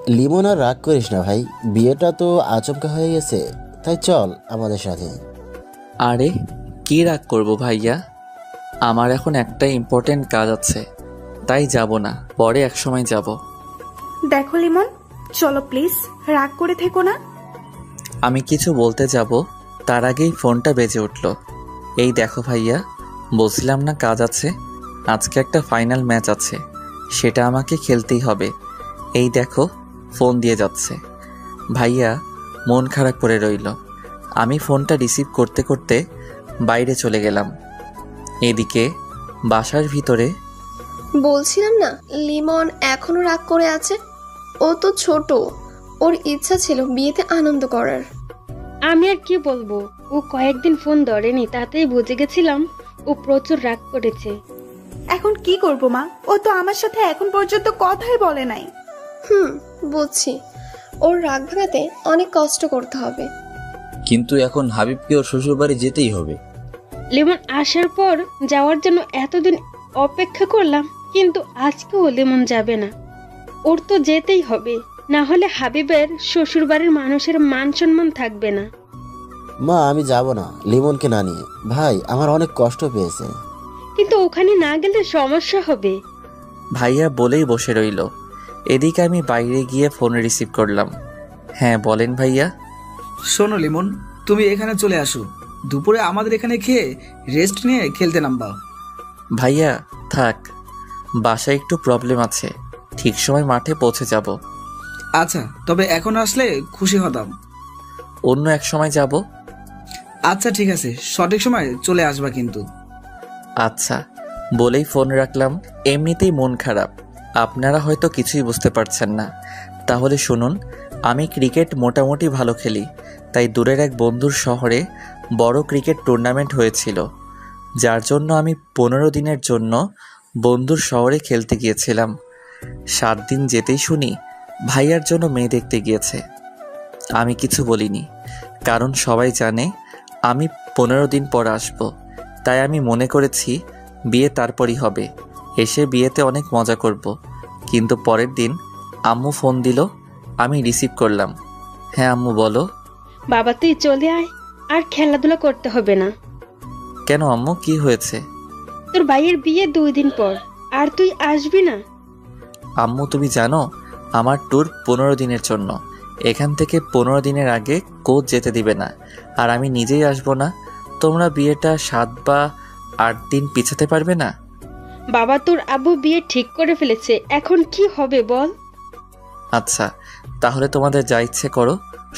লিমন আর রাগ করিস না ভাই, বিয়েটা তো আচমকা হয়ে গেছে, তাই চল আমাদের সাথে। আরে কি রাগ করব ভাইয়া, আমার এখন একটা ইম্পর্টেন্ট কাজ আছে, তাই যাব না, পরে একসময় যাব। দেখো লিমন, চলো প্লিজ, রাগ করে থেকো না। আমি কিছু বলতে যাব, তার আগেই ফোনটা বেজে উঠল। এই দেখো ভাইয়া, বলছিলাম না কাজ আছে, আজকে একটা ফাইনাল ম্যাচ আছে, সেটা আমাকে খেলতেই হবে। এই দেখো ফোন দিয়ে যাচ্ছে। ভাইয়া মন খারাপ করে রইল। আমি ফোনটা রিসিভ করতে করতে বাইরে চলে গেলাম। এদিকে বাসার ভিতরে বলছিলাম না লিমন এখনো রাগ করে আছে। ও তো ছোট, ওর ইচ্ছা ছিল বিয়েতে আনন্দ করার। আমি আর কি বলবো, ও কয়েকদিন ফোন ধরেনি, তাতেই বুঝে গেছিলাম ও প্রচুর রাগ করেছে। এখন কি করবো মা, ও তো আমার সাথে এখন পর্যন্ত কথাই বলে নাই। বুঝছি, ওর রাগ ভাঙাতে অনেক কষ্ট করতে হবে। কিন্তু এখন হাবিবকে ওর শ্বশুরবাড়ি যেতেই হবে। লেমন আসার পর যাওয়ার জন্য এতদিন অপেক্ষা করলাম, কিন্তু আজকেও লেমন যাবে না। ওর তো যেতেই হবে, না হলে হাবিবের শ্বশুরবাড়ির মানুষের মান সম্মান থাকবে না। মা আমি যাব না লিমনকে না নিয়ে, ভাই আমার অনেক কষ্ট পেয়েছে। কিন্তু ওখানে না গেলে সমস্যা হবে। ভাইয়া বলেই বসে রইল। এদিকে আমি বাইরে গিয়ে ফোন রিসিভ করলাম। হ্যাঁ বলেন ভাইয়া। শোনো লিমন, তুমি এখানে চলে আসো, দুপুরে আমাদের এখানে খেয়ে রেস্ট নিয়ে খেলতে নামবা। ভাইয়া থাক, বাসায় একটু প্রবলেম আছে, ঠিক সময় মাঠে পৌঁছে যাব। আচ্ছা, তবে এখন আসলে খুশি হতাম। অন্য এক সময় যাব। আচ্ছা ঠিক আছে, সঠিক সময় চলে আসবা কিন্তু। আচ্ছা বলেই ফোন রাখলাম। এমনিতেই মন খারাপ, আপনারা হয়তো কিছুই বুঝতে পারছেন না। তাহলে শুনুন, আমি ক্রিকেট মোটামুটি ভালো খেলি, তাই দূরের এক বন্ধুর শহরে বড় ক্রিকেট টুর্নামেন্ট হয়েছিল, যার জন্য আমি 15 দিনের জন্য বন্ধুর শহরে খেলতে গিয়েছিলাম। 7 দিন যেতেই শুনি ভাইয়ার জন্য মেয়ে দেখতে গিয়েছে। আমি কিছু বলিনি, কারণ সবাই জানে আমি 15 দিন পর আসব। তাই আমি মনে করেছি বিয়ে তারপরই হবে, এসে বিয়েতে অনেক মজা করব। কিন্তু পরের দিন আম্মু ফোন দিল, আমি রিসিভ করলাম। হ্যাঁ আম্মু বলো। বাবা তুই চলে আয়, আর খেলাধুলা করতে হবে না। কেন আম্মু, কি হয়েছে? তোর ভাইয়ের বিয়ে 2 দিন পর, আর তুই আসবি না? আম্মু তুমি জানো আমার ট্যুর 15 দিনের জন্য, এখান থেকে 15 দিনের আগে কোচ যেতে দিবে না, আর আমি নিজেই আসবো না। তোমরা বিয়েটা 7 বা 8 দিন পিছাতে পারবে না? বাবা তোর আব্বু বিয়ে ঠিক করে ফেলেছে, এখন কি হবে বল? আচ্ছা তাহলে তোমাদের যা ইচ্ছে করো,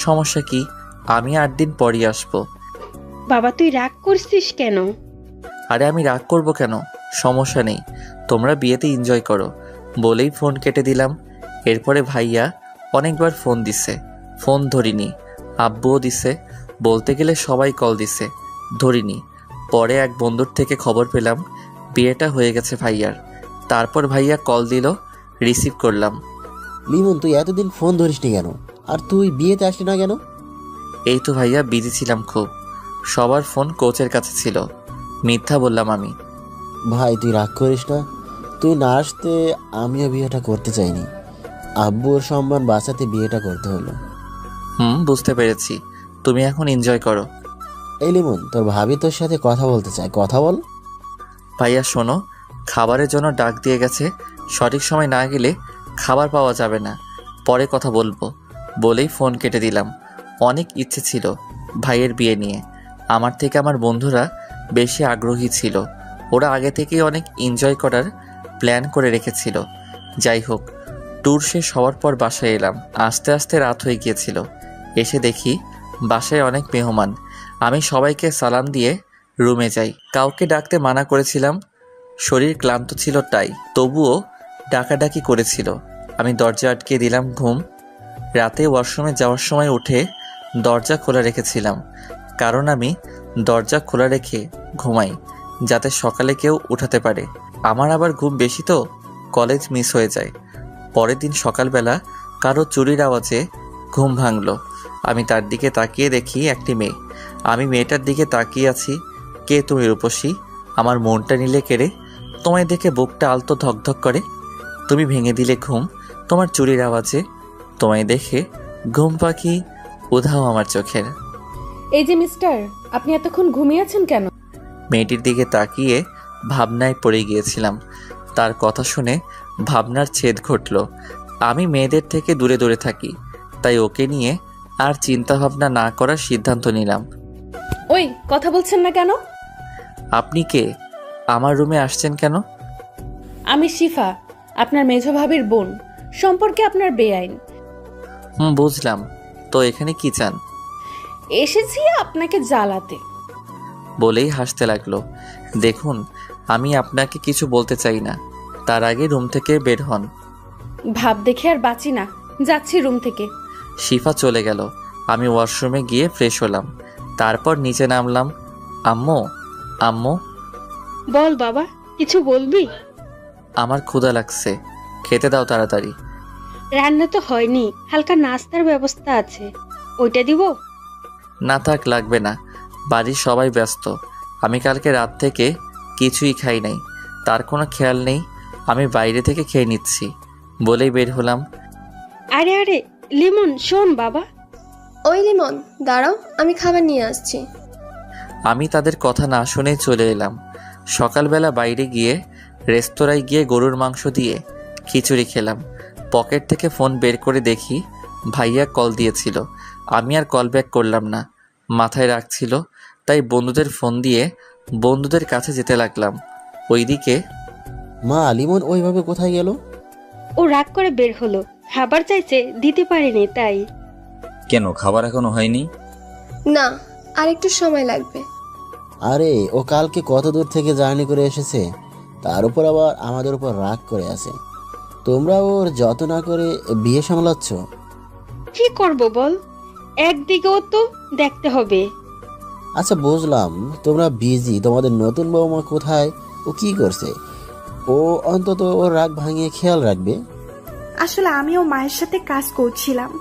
সমস্যা কি, আমি 8 দিন পরই আসবো। বাবা তুই রাগ করছিস কেন? আরে আমি রাগ করব কেন, সমস্যা নেই, তোমরা বিয়েতে এনজয় করো বলেই ফোন কেটে দিলাম। এরপরে ভাইয়া অনেকবার ফোন দিছে, ফোন ধরিনি। আব্বুও দিছে, বলতে গেলে সবাই কল দিছে, ধরিনি। পরে এক বন্ধুর থেকে খবর পেলাম বিয়েটা হয়ে গেছে ভাইয়ার। তারপর ভাইয়া কল দিল, রিসিভ করলাম। লিমন তুই এতদিন ফোন ধরিসনি কেন, আর তুই বিয়েতে আসলি না কেন? এই তো ভাইয়া বিজি ছিলাম খুব, সবার ফোন কোচের কাছে ছিল। মিথ্যা বললাম আমি। ভাই তুই রাগ করিস না, তুই না আসতে আমিও বিয়েটা করতে চাইনি, আব্বুর সম্মান বাঁচাতে বিয়েটা করতে হলো। বুঝতে পেরেছি, তুমি এখন এনজয় করো। এই লিমন তোর ভাবি তোর সাথে কথা বলতে চায়, কথা বল। ভাইয়া শোনো, খাবারের জন্য ডাক দিয়ে গেছে, সঠিক সময় না গেলে খাবার পাওয়া যাবে না, পরে কথা বলবো বলেই ফোন কেটে দিলাম। অনেক ইচ্ছে ছিল ভাইয়ের বিয়ে নিয়ে, আমার থেকে আমার বন্ধুরা বেশি আগ্রহী ছিল, ওরা আগে থেকেই অনেক এনজয় করার প্ল্যান করে রেখেছিল। যাই হোক, ট্যুর শেষ হওয়ার পর বাসায় এলাম। আস্তে আস্তে রাত হয়ে গিয়েছিল। এসে দেখি বাসায় অনেক মেহমান। আমি সবাইকে সালাম দিয়ে রুমে যাই। কাউকে ডাকতে মানা করেছিলাম, শরীর ক্লান্ত ছিল তাই, তবুও ডাকাডাকি করেছিল। আমি দরজা আটকে দিলাম। ঘুম। রাতে ওয়াশরুমে যাওয়ার সময় উঠে দরজা খোলা রেখেছিলাম, কারণ আমি দরজা খোলা রেখে ঘুমাই, যাতে সকালে কেউ উঠাতে পারে। আমার আবার ঘুম বেশি তো কলেজ মিস হয়ে যায়। পরের দিন সকালবেলা কারো চুরির আওয়াজে ঘুম ভাঙল। আমি তার দিকে তাকিয়ে দেখি একটি মেয়ে। আমি মেয়েটার দিকে তাকিয়ে আছি। কে তুমি রূপসী? আমার মনটা নিলে কেড়ে। তোমায় দেখে বুকটা আলতো ধকধক করে। তুমি ভেঙে দিলে ঘুম তোমার চুরির আওয়াজে। তোমায় দেখে ঘুম পাখি উধাও আমার চোখের। এই যে মিস্টার, আপনি এতক্ষণ ঘুমিয়েছেন কেন? মেয়েটির দিকে তাকিয়ে ভাবনায় পড়ে গিয়েছিলাম। তার কথা শুনে ভাবনার ছেদ ঘটল। আমি মেয়েদের থেকে দূরে দূরে থাকি, তাই ওকে নিয়ে আর চিন্তা ভাবনা না করার সিদ্ধান্ত নিলাম। ওই কথা বলছেন না কেন? আপনি কে? আমার রুমে আসছেন কেন? আমি শিফা, আপনার মেঝ ভাবির বোন। সম্পর্কে আপনার বেআইন। বুঝলাম। তো এখানে কি চান? এসেছি আপনাকে জ্বালাতে। বলেই হাসতে লাগলো। দেখুন, আমি আপনাকে কিছু বলতে চাই না, তার আগে রুম থেকে বের হন। ভাব দেখে আর বাঁচি না, যাচ্ছি রুম থেকে। শিফা চলে গেল। আমি ওয়াশরুমে গিয়ে ফ্রেশ হলাম, তারপর নিচে নামলাম। আম্মু, আম্মু, বল বাবা, কিছু বলবি? আমার ক্ষুধা লাগছে, খেতে দাও তাড়াতাড়ি। রান্না তো হয়নি, হালকা নাস্তার ব্যবস্থা আছে, ওইটা দিব? না থাক, লাগবে না, বাড়ির সবাই ব্যস্ত। আমি কালকে রাত থেকে কিছুই খাই নাই, তার কোনো খেয়াল নেই। আমি বাইরে থেকে খেয়ে নিচ্ছি বলেই বের হলাম। আরে আরে লিমন, শোন বাবা। ওই লিমন, দাঁড়াও, আমি খাবার নিয়ে আসছি। আমি তাদের কথা না শুনেই চলে এলাম। সকালবেলা বাইরে গিয়ে রেস্তোরাঁয় গিয়ে গরুর মাংস দিয়ে খিচুড়ি খেলাম। পকেট থেকে ফোন বের করে দেখি ভাইয়া কল দিয়েছিল। আমি আর কল ব্যাক করলাম না, মাথায় রাখছিল, তাই বন্ধুদের ফোন দিয়ে বন্ধুদের কাছে যেতে লাগলাম। ওইদিকে মা, লিমন ওইভাবে কোথায় গেল? ও রাগ করে বের হলো, খাবার চাইছে, দিতে পারিনি তাই। কেন, খাবার এখনো হয়নি? না, আর একটু সময় লাগবে। আরে ও কালকে কত দূর থেকে জার্নি করে এসেছে, তার উপর আবার আমাদের উপর রাগ করে আছে। তোমরা ওর যত না করে বিয়ে সামলাচ্ছ। কি করব বল, একদিকেও তো দেখতে হবে। আচ্ছা বুঝলাম, তোমরা বিজি, তোমাদের নতুন বৌমা কোথায়, ও কি করছে, ও অন্তত ওর রাগ ভাঙিয়ে খেয়াল রাখবে। আসলে আমিও মায়ের সাথে কাজ করছিলাম।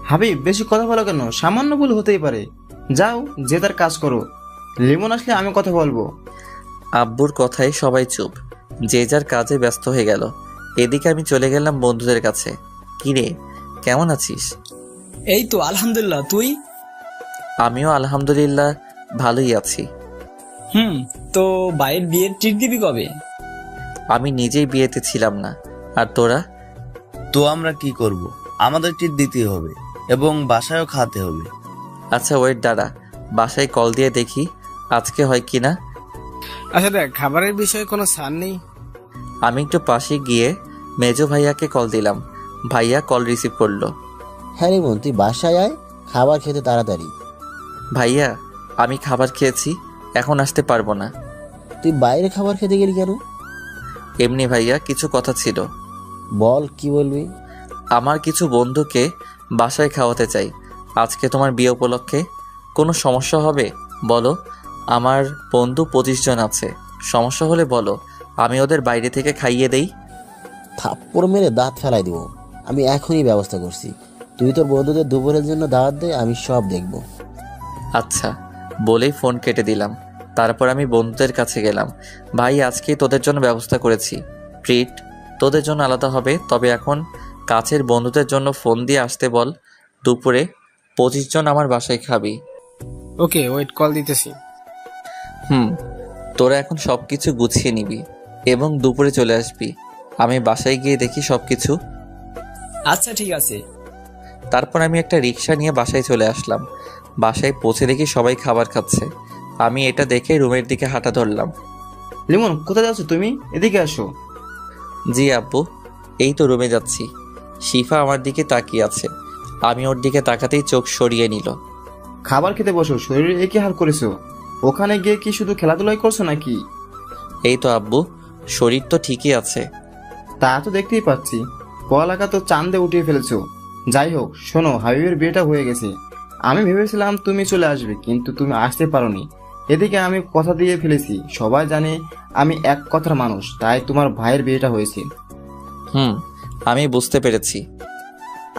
হাবিব, বেশি কথা বলো কেন? সামান্য ভুল হতেই পারে। যাও, যে তার কাজ করো। লিমন আসলে আমি কথা বলবো। আব্বুর কথায় সবাই চুপ, যে যার কাজে ব্যস্ত হয়ে গেল। এদিকে আমি চলে গেলাম বন্ধুদের কাছে। কিরে, কেমন আছিস? এই তো আলহামদুলিল্লাহ, তুই? আমিও আলহামদুলিল্লাহ ভালোই আছি। তো ভাইয়ের বিয়ের ট্রিট দিবি কবে? আমি নিজেই বিয়েতে ছিলাম না, আর তোরা? তো আমরা কি করব? আমাদের ট্রিট দিতে হবে এবং বাসায়ও খাওয়াতে হবে। আচ্ছা ওয়েট, দাঁড়া, বাসায় কল দিয়ে দেখি আজকে হয় কি না। আচ্ছা দেখ, খাবারের বিষয়ে কোনো ছাড় নেই? আমি একটু পাশে গিয়ে মেজো ভাইয়াকে কল দিলাম। ভাইয়া কল রিসিভ করলো। হ্যাঁ লিমন, তুই বাসায় আয়, খাবার খেতে তাড়াতাড়ি। ভাইয়া, আমি খাবার খেয়েছি, এখন আসতে পারবো না। তুই বাইরে খাবার খেতে গেলি কেন? এমনি ভাইয়া, কিছু কথা ছিল। বল, কি বলবি? আমার কিছু বন্ধুকে বাসায় খাওয়াতে চাই আজকে তোমার বিয়ে উপলক্ষে। কোনো সমস্যা হবে বলো? আমার বন্ধু 25 জন আছে, সমস্যা হলে বলো, আমি ওদের বাইরে থেকে খাইয়ে দেই। থাপ্পড় মেরে দাঁত ফেলাই দিব। আমি এখনই ব্যবস্থা করছি, তুই তোর বন্ধুদের দুপুরের জন্য দাওয়াত দে, আমি সব দেখব। আচ্ছা বলেই ফোন কেটে দিলাম। তারপর আমি বন্ধুদের কাছে গেলাম। ভাই, আজকেই তোদের জন্য ব্যবস্থা করেছি, ট্রিট তোদের জন্য আলাদা হবে, তবে এখন কাছের বন্ধুদের জন্য ফোন দিয়ে আসতে বল। দুপুরে 25 জন আমার বাসায় খাবি। ওকে, ওয়েট, কল দিতেছি। তোরা এখন সব কিছু গুছিয়ে নিবি এবং দুপুরে চলে আসবি। আমি বাসায় গিয়ে দেখি সব কিছু। আচ্ছা ঠিক আছে। তারপর আমি একটা রিক্সা নিয়ে বাসায় চলে আসলাম। বাসায় পৌঁছে দেখি সবাই খাবার খাচ্ছে। আমি এটা দেখে রুমের দিকে হাঁটা ধরলাম। লিমন, কোথায় যাচ্ছ তুমি? এদিকে আসো। জি আব্বু, এই তো রুমে যাচ্ছি। শিফা আমার দিকে তাকিয়ে আছে, আমি ওর দিকে তাকাতেই চোখ সরিয়ে নিল। খাবার খেতে বসো, শরীরে একই হাল করেছো। ওখানে গিয়ে কি শুধু খেলাধুলাই করছো নাকি? এই তো আব্বু, শরীর তো ঠিকই আছে। তা তো দেখতেই পাচ্ছি, পড়ালেখা তো চাঁদে উঠিয়ে ফেলেছো। যাই হোক, শোনো, হাবিবের বিয়েটা হয়ে গেছে। আমি ভেবেছিলাম তুমি চলে আসবে, কিন্তু তুমি আসতে পারোনি। এদিকে আমি কথা দিয়ে ফেলেছি, সবাই জানে আমি এক কথার মানুষ, তাই তোমার ভাইয়ের বিয়েটা হয়েছে। আমি বুঝতে পেরেছি।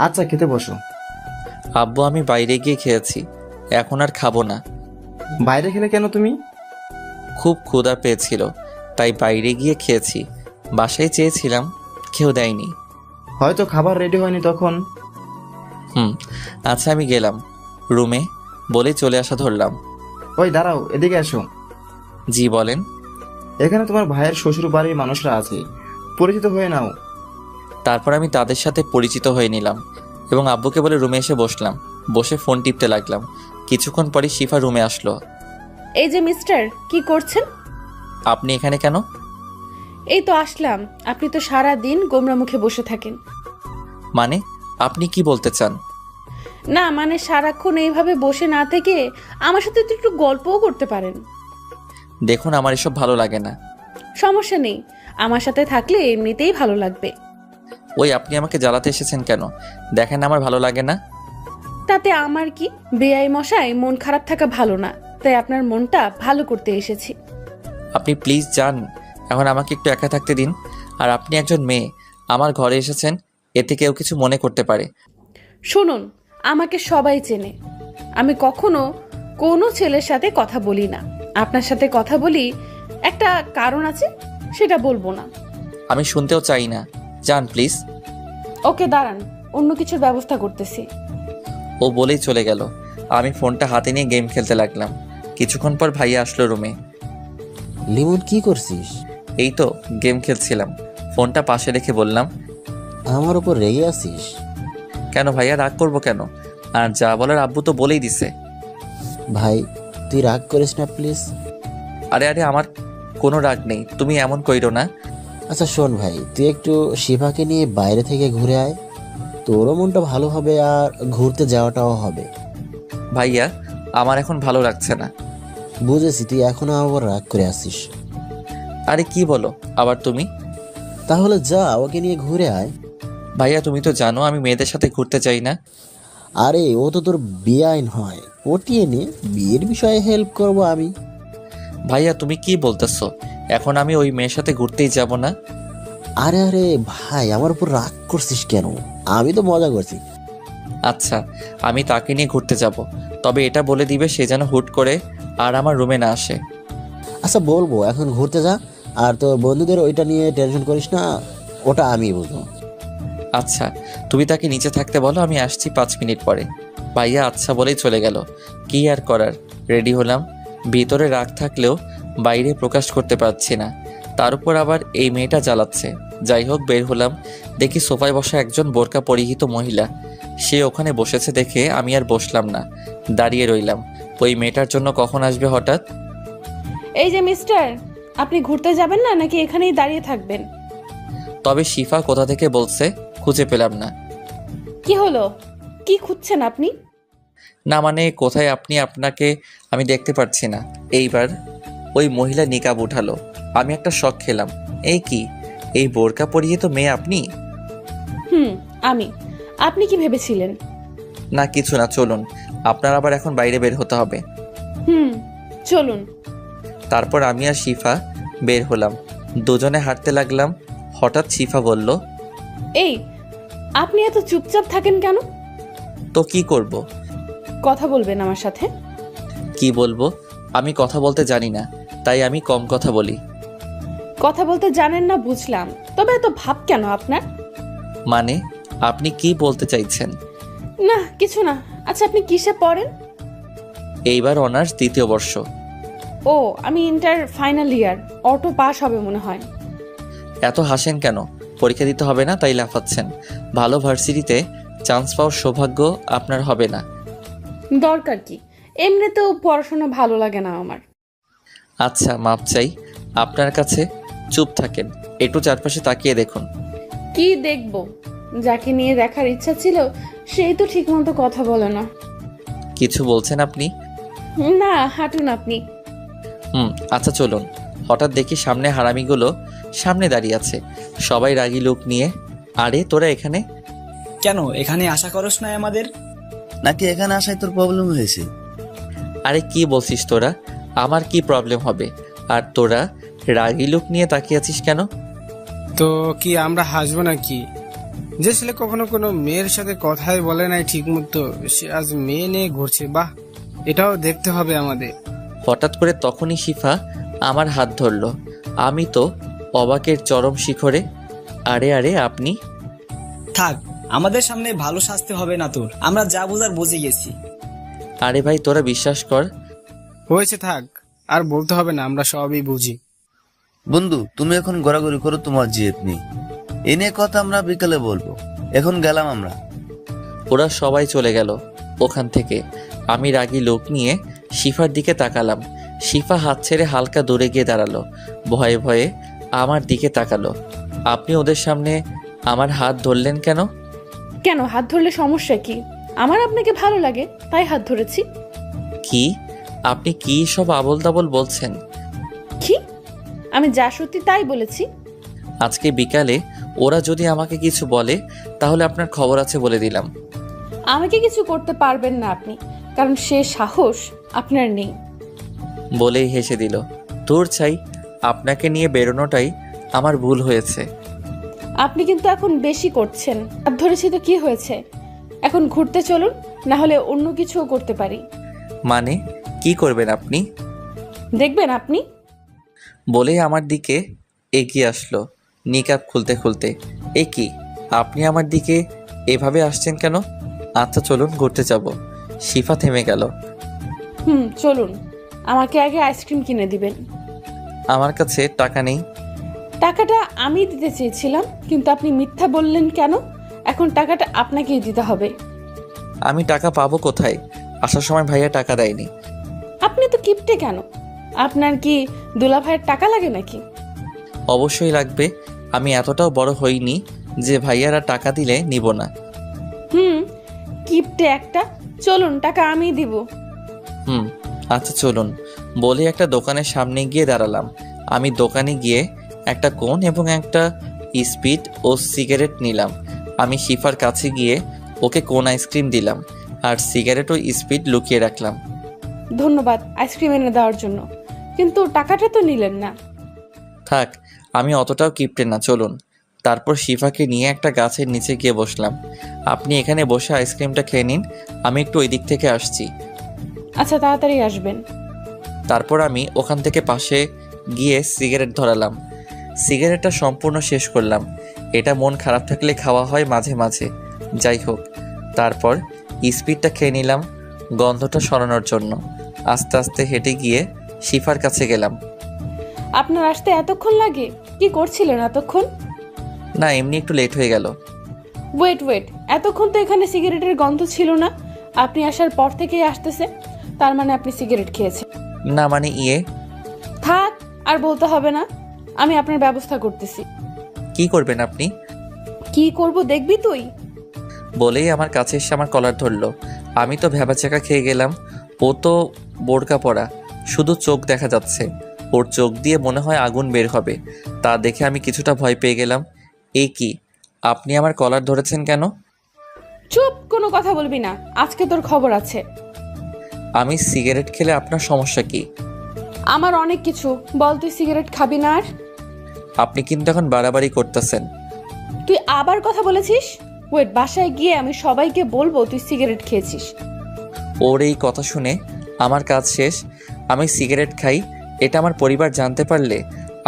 আচ্ছা, খেতে বসো। আব্বু, আমি বাইরে গিয়ে খেয়েছি, এখন আর খাবো না। বাইরে খেলে কেন তুমি? খুব ক্ষুধা পেয়েছিল, তাই বাইরে গিয়ে খেয়েছি। বাসায় চেয়েছিলাম, কেউ দেয়নি। হয়তো খাবার রেডি হয়নি তখন। আচ্ছা আমি গেলাম রুমে বলেই চলে আসা ধরলাম। ওই দাঁড়াও, এদিকে এসো। জি বলেন। এখানে তোমার ভাইয়ের শ্বশুর বাড়ির মানুষরা আছে, পরিচিত হয়ে নাও। তারপর আমি তাদের সাথে পরিচিত হয়ে নিলাম এবং আব্বুকে বলে রুমে এসে বসলাম। বসে ফোন টিপতে লাগলাম। কিছুক্ষণ পরে শিফা রুমে আসলো। এই যে মিস্টার, কি করছেন? আপনি এখানে কেন? এই তো আসলাম। আপনি তো সারা দিন গোমরা মুখে বসে থাকেন। মানে আপনি কি বলতে চান? না মানে সারাক্ষণ এইভাবে বসে না থেকে আমার সাথে তো একটু গল্পও করতে পারেন। দেখুন আমার এসব ভালো লাগে না। সমস্যা নেই, আমার সাথে থাকলে এমনিতেই ভালো লাগবে। ওই আপনি আমাকে জ্বালাতে এসেছেন কেন? দেখেন আমার ভালো লাগে না। তাতে আমার কি? বেআই মশাই, মন খারাপ থাকা ভালো না, তাই আপনার মনটা ভালো করতে এসেছি। আপনি প্লিজ যান, এখন আমাকে একটু একা থাকতে দিন। আর আপনি একজন মেয়ে, আমার ঘরে এসেছেন, এতে কেউ কিছু মনে করতে পারে। শুনুন, আমাকে সবাই চেনে। আমি কখনো কোনো ছেলের সাথে কথা বলি না। আপনার সাথে কথা বলি, একটা কারণ আছে, সেটা বলবো না। আমি শুনতেও চাই না, যান প্লিজ। ওকে দাঁড়ান, অন্য কিছুর ব্যবস্থা করতেছি। ও বলেই চলে গেল। আমি ফোনটা হাতে নিয়ে গেম খেলতে লাগলাম। কিছুক্ষণ পর ভাইয়া আসলো রুমে। লিমন কি করছিস? এই তো গেম খেলছিলাম। ফোনটা পাশে রেখে বললাম, আমার উপর রেগে আছিস? কেন ভাইয়া, রাগ করবো কেন? আর যা বলার আব্বু তো বলেই দিছে। ভাই তুই রাগ করিস না প্লিজ। আরে আরে আমার কোনো রাগ নেই, তুমি এমন কইরো না। আচ্ছা শোন ভাই, তুই একটু শিফাকে নিয়ে বাইরে থেকে ঘুরে আয়, তোরও মনটা ভালো হবে আর ঘুরতে যাওয়াটাও হবে। ভাইয়া আমার এখন ভালো লাগছে না। বুঝেছি, তুই এখনো আবার রাগ করে আসিস। আরে কি বলো আবার তুমি? তাহলে যা, ওকে নিয়ে ঘুরে আয়। ভাইয়া তুমি তো জানো আমি মেয়েদের সাথে ঘুরতে চাই না। আরে ও তো তোর বেআইন হয়, পটিয়ে নে, বিয়ের বিষয়ে হেল্প করব আমি। ভাইয়া তুমি কি বলতেছো? এখন আমি ওই মেয়ের সাথে ঘুরতেই যাব না। আরে আরে ভাই, আমার উপর রাগ করছিস কেন? আমি তো মজা করছি। আচ্ছা আমি তাকে নিয়ে ঘুরতে যাব, তবে এটা বলে দিবে সে যেন হুট করে আর আমার রুমে না আসে। আচ্ছা বলবো, এখন ঘুরতে যা, আর তোর বন্ধুদের ওইটা নিয়ে টেনশন করিস না, ওটা আমি বুঝবো। আচ্ছা তুমি তাকে নিচে থাকতে বলো, আমি আসছি 5 মিনিট পরে। ভাইয়া আচ্ছা বলেই চলে গেল। কি আর করার, রেডি হলাম। ভিতরে রাগ থাকলেও বাইরে প্রকাশ করতে পারছি না, তার উপর আবার এই মেয়েটা জ্বালাচ্ছে। যাই হোক বের হলাম, দেখি সোফায় বসা একজন বোরকা পরিহিত মহিলা। সে ওখানে বসেছে দেখে আমি আর বসলাম না, দাঁড়িয়ে রইলাম। ওই মেয়েটার জন্য কখন আসবে হঠাৎ। এই যে মিস্টার, আপনি ঘুরতে যাবেন না নাকি এখানেই দাঁড়িয়ে থাকবেন? তবে শিফা কোথা থেকে বলছে, খুঁজে পেলাম না। কি হলো, কি খুঁজছেন আপনি? না মানে কোথায় আপনি, আপনাকে আমি দেখতে পাচ্ছি না। এইবার ওই মহিলা নিকাব উঠালো, আমি একটা শক খেলাম। এই কি, এই বোরকা পরিয়ে তো মেয়ে আপনি? আমি। আপনি কি ভেবেছিলেন? না কিছু না, চলুন, আপনার আবার এখন বাইরে বের হতে হবে। চলুন। তারপর আমি আর শিফা বের হলাম, দুজনে হাঁটতে লাগলাম। হঠাৎ শিফা বলল, এই আপনি এত চুপচাপ থাকেন কেন? তো কি করব? কথা বলবেন আমার সাথে? কি বলবো, আমি কথা বলতে জানি না, তাই আমি কম কথা বলি। কথা বলতে জানেন না বুঝলাম, তবে এত ভাব কেন আপনার? মানে আপনি কি বলতে চাইছেন? না কিছু না। আচ্ছা আপনি কিসে পড়েন? এইবার অনার্স 2য় বর্ষ। ও, আমি inter final year, auto pass হবে মনে হয়। এত হাসেন কেন? পরীক্ষা দিতে হবে না তাই লাফাচ্ছেন? ভালো ভার্সিটিতে চান্স পাওয়ার সৌভাগ্য আপনার হবে না। দরকার কি, এমনিতেও পড়াশোনা ভালো লাগে না আমার। আচ্ছা মাপ চাই আপনার কাছে। চুপ থাকেন, একটু চারপাশে তাকিয়ে দেখুন। কি দেখব? যাকে নিয়ে দেখার ইচ্ছা ছিল সেই তো ঠিক মতো কথা বলে না। কিছু বলছেন আপনি? না, হাঁটুন আপনি। আচ্ছা চলুন। হঠাৎ দেখি সামনে হারামিগুলো সামনে দাঁড়িয়ে আছে, সবাই রাগী লোক নিয়ে। আরে তোরা এখানে কেন? এখানে আশা করস না আমাদের? নাকি এখানে আসায় তোর প্রবলেম হয়েছে? আরে কি বলছিস তোরা? আমার কি প্রবলেম হবে? আর তোরা রাগী লোক নিয়ে তাকিয়ে আছিস কেন? তো কি আমরা হাসবো নাকি? যে ছেলে কখনো কোনো মেয়ের সাথে কথাই বলে নাই ঠিক মতো, সে আজ মেয়ে নিয়ে ঘুরছে। বাহ, এটাও দেখতে হবে আমাদের। হঠাৎ করে তখনই শিফা আমার হাত ধরলো। আমি তো অবাকের চরম শিখরে। আরে আরে আপনি? থাক, আমাদের সামনে ভালো সাজতে হবে না তোর, আমরা যা বোঝার বুঝে গেছি। আরে ভাই তোরা বিশ্বাস কর। হয়েছে, থাক, আর বলতে হবে না, আমরা সবই বুঝি। বন্ধু, তুমি এখন ঘোরাঘুরি করো, তোমার জিদ নেই। এ নিয়ে কথা আমরা বিকালে বলবো। এখন গেলাম আমরা। ওরা সবাই চলে গেল ওখান থেকে। আমি রাগী লোক নিয়ে শিফার দিকে তাকালাম। শিফা হাত ছেড়ে হালকা দূরে গিয়ে দাঁড়ালো, ভয়ে ভয়ে আমার দিকে তাকালো। আপনি ওদের সামনে আমার হাত ধরলেন কেন? কেন, হাত ধরলে সমস্যা কি? আমার আপনাকে ভালো লাগে তাই হাত ধরেছি। কি? আপনি কি সব আবোল তাবোল বলছেন? কি? আমি যা সত্যি তাই বলেছি। আজকে বিকালে ওরা যদি আমাকে কিছু বলে তাহলে আপনার খবর আছে বলে দিলাম। আমাকে কিছু করতে পারবেন না আপনি, কারণ সে সাহস আপনার নেই। বলেই হেসে দিল। দূর চাই, আপনাকে নিয়ে বেরোনোটাই আমার ভুল হয়েছে। আপনি কিন্তু এখন বেশি করছেন। হাত ধরেছি তো কি হয়েছে? এখন ঘুরতে চলুন, না হলে অন্য কিছুও করতে পারি। মানে কি করবেন আপনি? দেখবেন আপনি। বলেই আমার দিকে এগিয়ে আসলো নিকাব খুলতে খুলতে। এ কি, আপনি আমার দিকে এভাবে আসছেন কেন? আচ্ছা চলুন ঘুরতে যাব। শিফা থেমে গেল। চলুন। আমাকে আগে আইসক্রিম কিনে দিবেন। আমার কাছে টাকা নেই। টাকাটা আমি দিতে চেয়েছিলাম, কিন্তু আপনি মিথ্যা বললেন কেন? এখন টাকাটা আপনাকেই দিতে হবে। আমি টাকা পাবো কোথায়? আসার সময় ভাইয়া টাকা দেয়নি। আপনি তো কিপটে কেন? আপনার কি দুলা ভাইয়ের টাকা লাগে নাকি? অবশ্যই লাগবে। আমি এতটাও বড় হইনি যে ভাইয়ারা টাকা দিলে নিব না। কিপটে একটা। চলুন, টাকা আমিই দিব। আচ্ছা চলুন। বলে একটা দোকানের সামনে গিয়ে দাঁড়ালাম। আমি দোকানে গিয়ে একটা কোন এবং একটা স্পিড ও সিগারেট নিলাম। আমি শিফার কাছে গিয়ে ওকে কোন আইসক্রিম দিলাম আর সিগারেট ও স্পিড লুকিয়ে রাখলাম। ধন্যবাদ আইসক্রিম এনে দেওয়ার জন্য, কিন্তু টাকাটা তো নিলেন না। থাক, আমি অতটাও কিপটে না, চলুন। তারপর শিফাকে নিয়ে একটা গাছের নিচে গিয়ে বসলাম। আপনি এখানে বসে আইসক্রিমটা খেয়ে নিন, আমি একটু ওই দিক থেকে আসছি। আচ্ছা, তাড়াতাড়ি আসবেন। তারপর আমি ওখান থেকে পাশে গিয়ে সিগারেট ধরালাম। সিগারেটটা সম্পূর্ণ শেষ করলাম। এটা মন খারাপ থাকলে খাওয়া হয় মাঝে মাঝে, যাই হোক। তারপর স্পিডটা খেয়ে নিলাম গন্ধটা সরানোর জন্য। আস্তে আস্তে হেঁটে গিয়ে শিফার কাছে গেলাম। আপনার আসতে এতক্ষণ লাগে? কি করছিলেন এতক্ষণ? না, এমনি একটু লেট হয়ে গেল। ওয়েট, এতক্ষণ তো এখানে সিগারেটের গন্ধ ছিল না। আপনি আসার পর থেকেই আসতেছে, তার মানে আপনি সিগারেট খেয়েছেন। না মানে থাক, আর বলতে হবে না, আমি আপনার ব্যবস্থা করতেছি। কি করবেন আপনি? কি করব দেখবি তুই। বলেই আমার কাছে এসে আমার কলার ধরলো। আমি তো ভ্যাবাচাকা খেয়ে গেলাম। ও তো বোরকা পরা, শুধু চোখ দেখা যাচ্ছে। ওর চোখ দিয়ে মনে হয় আগুন বের হবে। তা দেখে আমি কিছুটা ভয় পেয়ে গেলাম। এই কি, আপনি আমার কলার ধরেছেন কেন? চুপ, কোনো কথা বলবি না, আজকে তোর খবর আছে। আমি সিগারেট খেলে আপনার সমস্যা কি? আমার অনেক কিছু। বল, তুই সিগারেট খাবি না আর? আপনি কিন্তু এখন বাড়াবাড়ি করতেছেন। তুই আবার কথা বলেছিস? ওয়েট, বাসায় গিয়ে আমি সবাইকে বলবো তুই সিগারেট খেয়েছিস। ওর এই কথা শুনে আমার কাজ শেষ। আমি সিগারেট খাই, এটা আমার পরিবার জানতে পারলে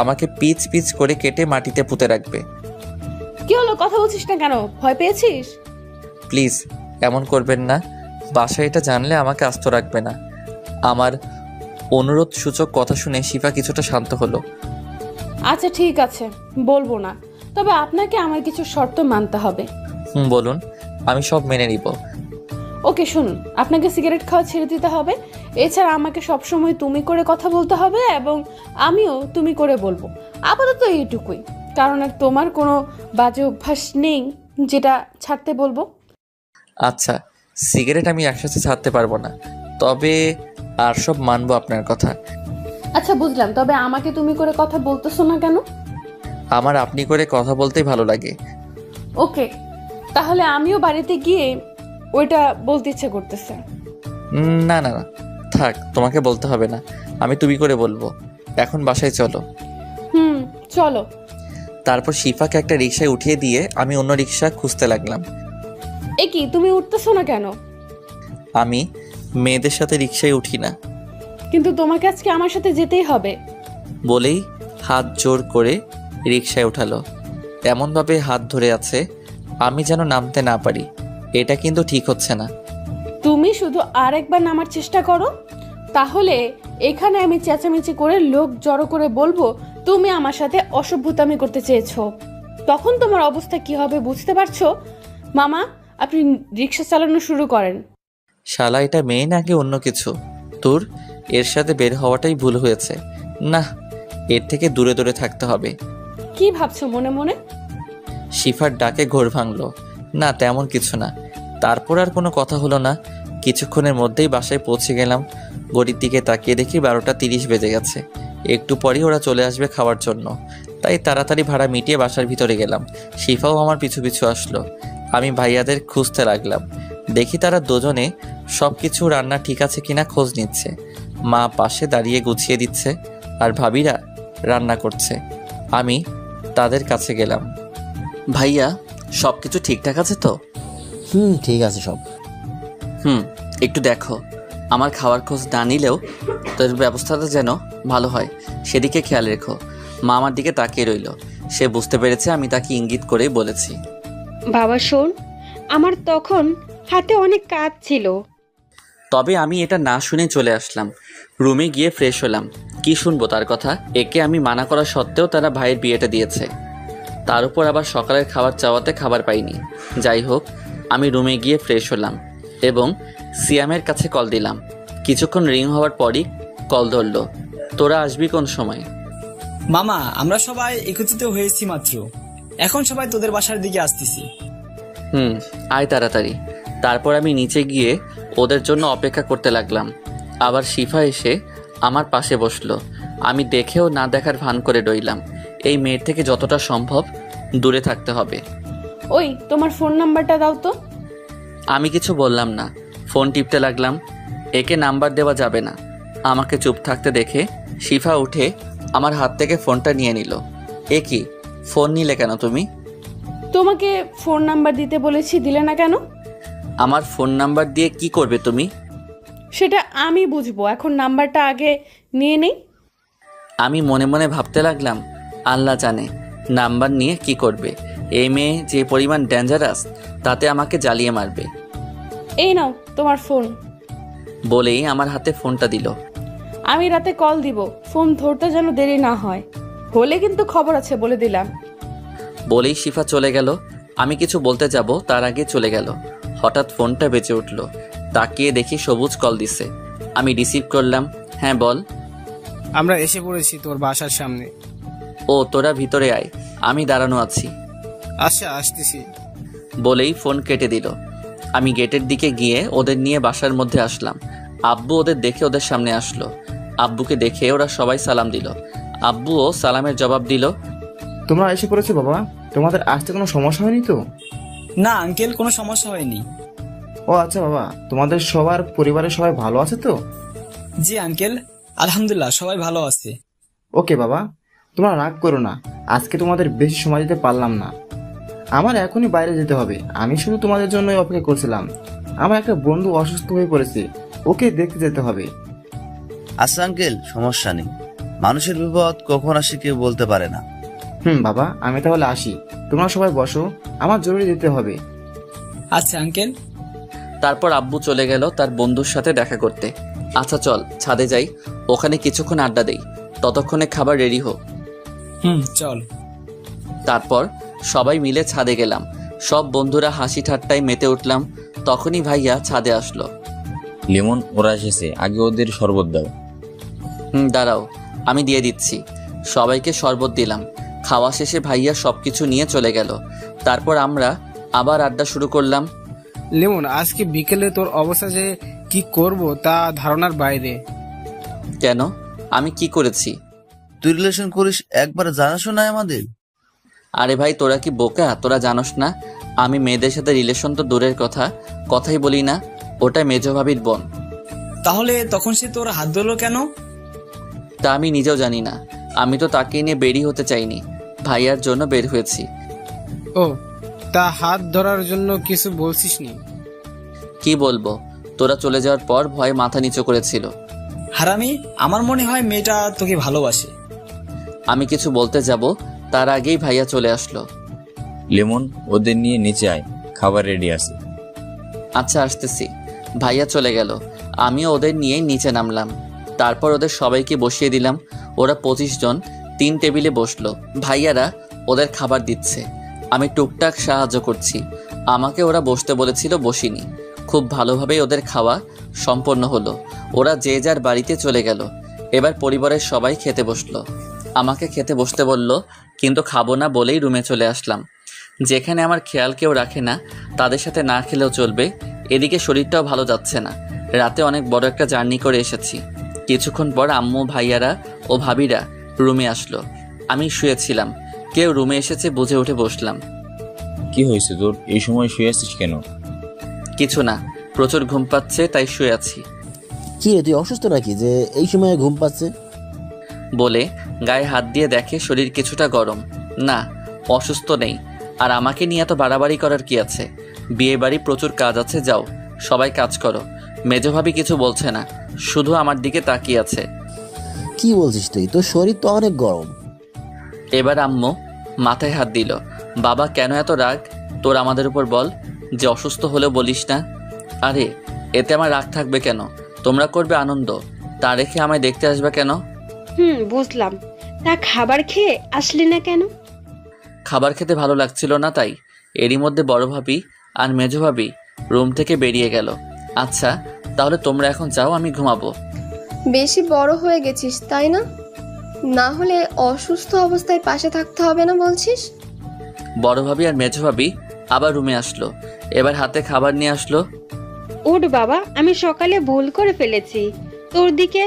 আমাকে পিচ পিচ করে কেটে মাটিতে পুঁতে রাখবে। কি হলো, কথা বলছিস না কেন? ভয় পেয়েছিস? প্লিজ এমন করবেন না। বাসায় এটা জানলে আমাকে আস্ত রাখবে না। আমার অনুরোধ সূচক কথা শুনে শিফা কিছুটা শান্ত হলো। আচ্ছা ঠিক আছে, বলবো না, তবে আপনাকে আমার কিছু শর্ত মানতে হবে। বলুন, আমি সব মেনে নিব। ওকে শুনুন, আপনাকে সিগারেট খাওয়া ছেড়ে দিতে হবে। এছাড়া আমাকে সবসময় তুমি করে কথা বলতে হবে এবং আমিও তুমি করে বলবো। আপাতত এইটুকুই, কারণ আর তোমার কোনো বাজে অভ্যাস নেই যেটা ছাড়তে বলবো। আচ্ছা, সিগারেট আমি একসাথে ছাড়তে পারবো না, তবে আর সব মানবো আপনার কথা। আচ্ছা বুঝলাম, তবে আমাকে তুমি করে কথা বলতেছো না কেন? আমার আপনি করে কথা বলতেই ভালো লাগে। ওকে, তাহলে আমিও বাড়িতে গিয়ে ওইটা বলতে ইচ্ছে করতেছে। না না না, থাক, তোমাকে বলতে হবে না, আমি তুমি করে বলবো। এখন বাসায় চলো। চলো। তারপর শিফাকে একটা রিকশায় উঠিয়ে দিয়ে আমি অন্য রিকশা খুঁজতে লাগলাম। এ কি, তুমি উঠতেছো না কেন? আমি মেয়েদের সাথে রিকশায় উঠি না। কিন্তু তোমাকে আজকে আমার সাথে যেতেই হবে। বলেই হাত জোর করে রিকশায় উঠালো। এমনভাবে হাত ধরে আছে আমি যেন নামতে না পারি। এটা কিন্তু ঠিক হচ্ছে না। তুমি শুধু আরেকবার নামার চেষ্টা করো, তাহলে এখানে আমি চেঁচামেচি করে লোক জড়ো করে বলবো তুমি আমার সাথে অসভ্যতামি করতে চেয়েছো। তখন তোমার অবস্থা কি হবে বুঝতে পারছো? মামা, আপনি রিক্সা চালানো শুরু করেন। শালা, এটা মেয়ে নাকি অন্য কিছু? তোর এর সাথে বের হওয়াটাই ভুল হয়েছে। না, এর থেকে দূরে দূরে থাকতে হবে। কি ভাবছো মনে মনে? শিফার ডাকে ঘোর ভাঙলো। না, তেমন কিছু না। তারপর আর কোনো কথা হলো না। কিছুক্ষণের মধ্যেই বাসায় পৌঁছে গেলাম। ঘড়ির দিকে তাকিয়ে দেখি 12:30 বেজে গেছে। একটু পরেই ওরা চলে আসবে খাওয়ার জন্য, তাই তাড়াতাড়ি ভাড়া মিটিয়ে বাসার ভিতরে গেলাম। শিফাও আমার পিছু পিছু আসলো। আমি ভাইয়াদের খুঁজতে লাগলাম। দেখি তারা দুজনে সব কিছু রান্না ঠিক আছে কিনা খোঁজ নিচ্ছে। মা পাশে দাঁড়িয়ে গুছিয়ে দিচ্ছে, আর ভাবিরা রান্না করছে। আমি তাদের কাছে গেলাম। ভাইয়া, সব কিছু ঠিকঠাক আছে তো? ঠিক আছে সব। একটু দেখো, আমার খাওয়ার খোঁজ না নিলেও তোর ব্যবস্থাটা যেন ভালো হয়, সেদিকে খেয়াল রেখো। মা আমার দিকে তাকিয়ে রইল। সে বুঝতে পেরেছে আমি তাকে ইঙ্গিত করেই বলেছি। বাবা শোন, আমার তখন হাতে অনেক কাজ ছিল। তবে আমি এটা না শুনে চলে আসলাম। রুমে গিয়ে ফ্রেশ হলাম। কি শুনবো তার কথা? একে আমি মানা করা সত্ত্বেও তারা ভাইয়ের বিয়েটা দিয়েছে। তার উপর আবার সকালের খাবার চাওয়াতে খাবার পাইনি। যাই হোক, আমি রুমে গিয়ে ফ্রেশ হলাম এবং সিয়ামের কাছে কল দিলাম। কিছুক্ষণ রিং হওয়ার পরই কল ধরলো। তোরা আসবি কোন সময়? মামা, আমরা সবাই একত্রিত হয়েছি মাত্র। এখন সবাই তোদের বাসার দিকে আসতেছি। আয় তাড়াতাড়ি। তারপর আমি নিচে গিয়ে ওদের জন্য অপেক্ষা করতে লাগলাম। আবার শিফা এসে আমার পাশে বসলো। আমি দেখেও না দেখার ভান করে রইলাম। এই মেয়ের থেকে যতটা সম্ভব দূরে থাকতে হবে। ওই, তোমার ফোন নাম্বারটা দাও তো। আমি কিছু বললাম না, ফোন টিপতে লাগলাম। একে নাম্বার দেওয়া যাবে না। আমাকে চুপ থাকতে দেখে শিফা উঠে আমার হাত থেকে ফোনটা নিয়ে নিল। এ কি, ফোন নিলে কেন তুমি? তোমাকে ফোন নাম্বার দিতে বলেছি, দিলে না কেন? আমার ফোন নাম্বার দিয়ে কি করবে তুমি? সেটা আমি বুঝবো, এখন নাম্বারটা আগে নিয়ে নেই। আমি মনে মনে ভাবতে লাগলাম, আল্লাহ জানে নাম্বার নিয়ে কি করবে। এই মেয়ে যে পরিমাণ ডেঞ্জারাস, তাতে আমাকে জ্বালিয়ে মারবে। এই নাও তোমার ফোন। বলেই আমার হাতে ফোনটা দিল। আমি রাতে কল দিব, ফোন ধরতে যেন দেরি না হয়, হলে কিন্তু খবর আছে বলে দিলাম। বলেই শিফা চলে গেল। আমি কিছু বলতে যাব তার আগে চলে গেল। হঠাৎ ফোনটা বেজে উঠল। তাকিয়ে দেখি সবুজ কল দিছে। আমি রিসিভ করলাম। হ্যাঁ বল। আমরা এসে পড়েছি তোর বাসার সামনে। ও, তোরা ভিতরে আয়, আমি দাঁড়ানো আছি। আচ্ছা, আসতেছি। বলেই ফোন কেটে দিল। আমি গেটের দিকে গিয়ে ওদের নিয়ে বাসার মধ্যে আসলাম। আব্বু ওদের দেখে ওদের সামনে আসলো। আব্বুকে দেখে ওরা সবাই সালাম দিল। আব্বুও সালামের জবাব দিল। তোমরা এসে পড়েছো বাবা, তোমাদের আসতে কোনো সমস্যা হয়নি তো? না আঙ্কেল, কোনো সমস্যা হয়নি। ও আচ্ছা বাবা, তোমাদের সবার পরিবারের সবাই ভালো আছে তো? জি আঙ্কেল, আলহামদুলিল্লাহ সবাই ভালো আছে। ওকে বাবা, তোমরা রাগ করো না, আজকে তোমাদের বেশি সময় দিতে পারলাম না। আমার এখনই বাইরে যেতে হবে। আমি শুধু তোমাদের জন্যই অপেক্ষা করছিলাম। আমার একটা বন্ধু অসুস্থ হয়ে পড়েছে, ওকে দেখতে যেতে হবে। আচ্ছা আঙ্কেল, সমস্যা নেই। মানুষের বিপদ কখন আসে কেউ বলতে পারে না। বাবা, আমি তাহলে আসি। তোমরা সবাই বসো, আমার জরুরি যেতে হবে। আচ্ছা আঙ্কেল। তারপর আব্বু চলে গেল তার বন্ধুর সাথে দেখা করতে। আচ্ছা চল ছাদে যাই, ওখানে কিছুক্ষণ আড্ডা দেই, ততক্ষণে খাবার রেডি হোক। চল। তারপর সবাই মিলে ছাদে গেলাম। সব বন্ধুরা হাসি ঠাট্টায় মেতে উঠলাম। তখনই ভাইয়া ছাদে আসলো। লিমন, ওরা এসেছে, আগে ওদের শরবত দাও। দাঁড়াও, আমি দিয়ে দিচ্ছি। সবাইকে শরবত দিলাম। খাওয়া শেষে ভাইয়া সবকিছু নিয়ে চলে গেল। তারপর আমরা আবার আড্ডা শুরু করলাম। লিমন, আজকে বিকেলে তোর অবস্থা যে কি করব তা ধারণার বাইরে। কেন? আমি কি করেছি? তুই রিলেশন করিস, একবার জানাশো না আমাদের? আরে ভাই, তোরা কি বোকা? তোরা জানোস না আমি মেয়েদের সাথে রিলেশন তো দূরের কথা, কথাই বলি না। ওটা মেজো ভাবির বোন। তাহলে তখন সে তোর হাত ধরলো কেন? তা আমি নিজেও জানি না। আমি তো তাকে নিয়ে বেরিয়ে হতে চাইনি, ভাইয়ার জন্য বের হয়েছি। ও, তা হাত ধরার জন্য কিছু বলছিস নি? কি বলবো? তোরা চলে যাওয়ার পর ভয়ে মাথা নিচু করেছিল। হারামি, আমার মনে হয় মেয়েটা তোকে ভালোবাসে। আমি কিছু বলতে যাব তার আগেই ভাইয়া চলে আসলো। লেমন, ওদের নিয়ে নিচে আয়, খাবার রেডি আছে। আচ্ছা আসতেছি। ভাইয়া চলে গেল, আমিও ওদের নিয়ে নিচে নামলাম। তারপর ওদের সবাইকে বসিয়ে দিলাম। ওরা 25 জন 3 টেবিলে বসলো। ভাইয়ারা ওদের খাবার দিচ্ছে, আমি টুকটাক সাহায্য করছি। আমাকে ওরা বসতে বলেছিল, বসিনি। খুব ভালোভাবেই ওদের খাওয়া সম্পন্ন হলো। ওরা যে যার বাড়িতে চলে গেল। এবার পরিবারের সবাই খেতে বসলো। আমাকে খেতে বসতে বলল, কিন্তু খাবো না বলেই রুমে চলে আসলাম। যেখানে আমার খেয়াল কেউ রাখে না, তাদের সাথে না খেলেও চলবে। এদিকে শরীরটাও ভালো যাচ্ছে না। রাতে অনেক বড় একটা জার্নি করে এসেছি। কিছুক্ষণ পর আম্মু, ভাইয়ারা ও ভাবিরা রুমে আসলো। আমি শুয়েছিলাম, কেউ রুমে এসেছে বুঝে উঠে বসলাম। কি হয়েছে তোর, এই সময় শুয়ে আছিস কেন? কিছু না, প্রচুর ঘুম পাচ্ছে তাই শুয়ে আছি। কি রে, তুই অসুস্থ নাকি যে এই সময়ে ঘুম পাচ্ছে? বলে গায়ে হাত দিয়ে দেখে শরীর কিছুটা গরম। না, অসুস্থ নেই। আর আমাকে নিয়ে এত বাড়াবাড়ি করার কি আছে? বিয়ে বাড়ি প্রচুর কাজ আছে, যাও সবাই কাজ করো। মেজো ভাবি কিছু বলছে না, শুধু আমার দিকে তাকিয়ে আছে। কি বলছিস তুই? তোর শরীর তো অনেক গরম। এবার আম্মু মাথায় হাত দিল। বাবা, কেন এত রাগ তোর আমাদের উপর? বল, যে অসুস্থ হলেও বলিস না। আরে এতে আমার রাগ থাকবে কেন? তোমরা করবে আনন্দ, তা রেখে আমায় দেখতে আসবে কেন? বুঝলাম। তা খাবার খেয়ে আসলি না কেন? খাবার খেতে ভালো লাগছিল না তাই। এরই মধ্যে বড় ভাবি আর মেজো ভাবি রুম থেকে বেরিয়ে গেল। আচ্ছা তাহলে তোমরা এখন যাও, আমি ঘুমাবো। বেশি বড় হয়ে গেছিস তাই না? না হলে অসুস্থ অবস্থায় পাশে থাকতে হবে না বলছিস? বড় ভাবি আর মেজো ভাবি আবার রুমে আসলো। এবার হাতে খাবার নিয়ে আসলো। ওঠ বাবা, আমি সকালে ভুল করে ফেলেছি, তোর দিকে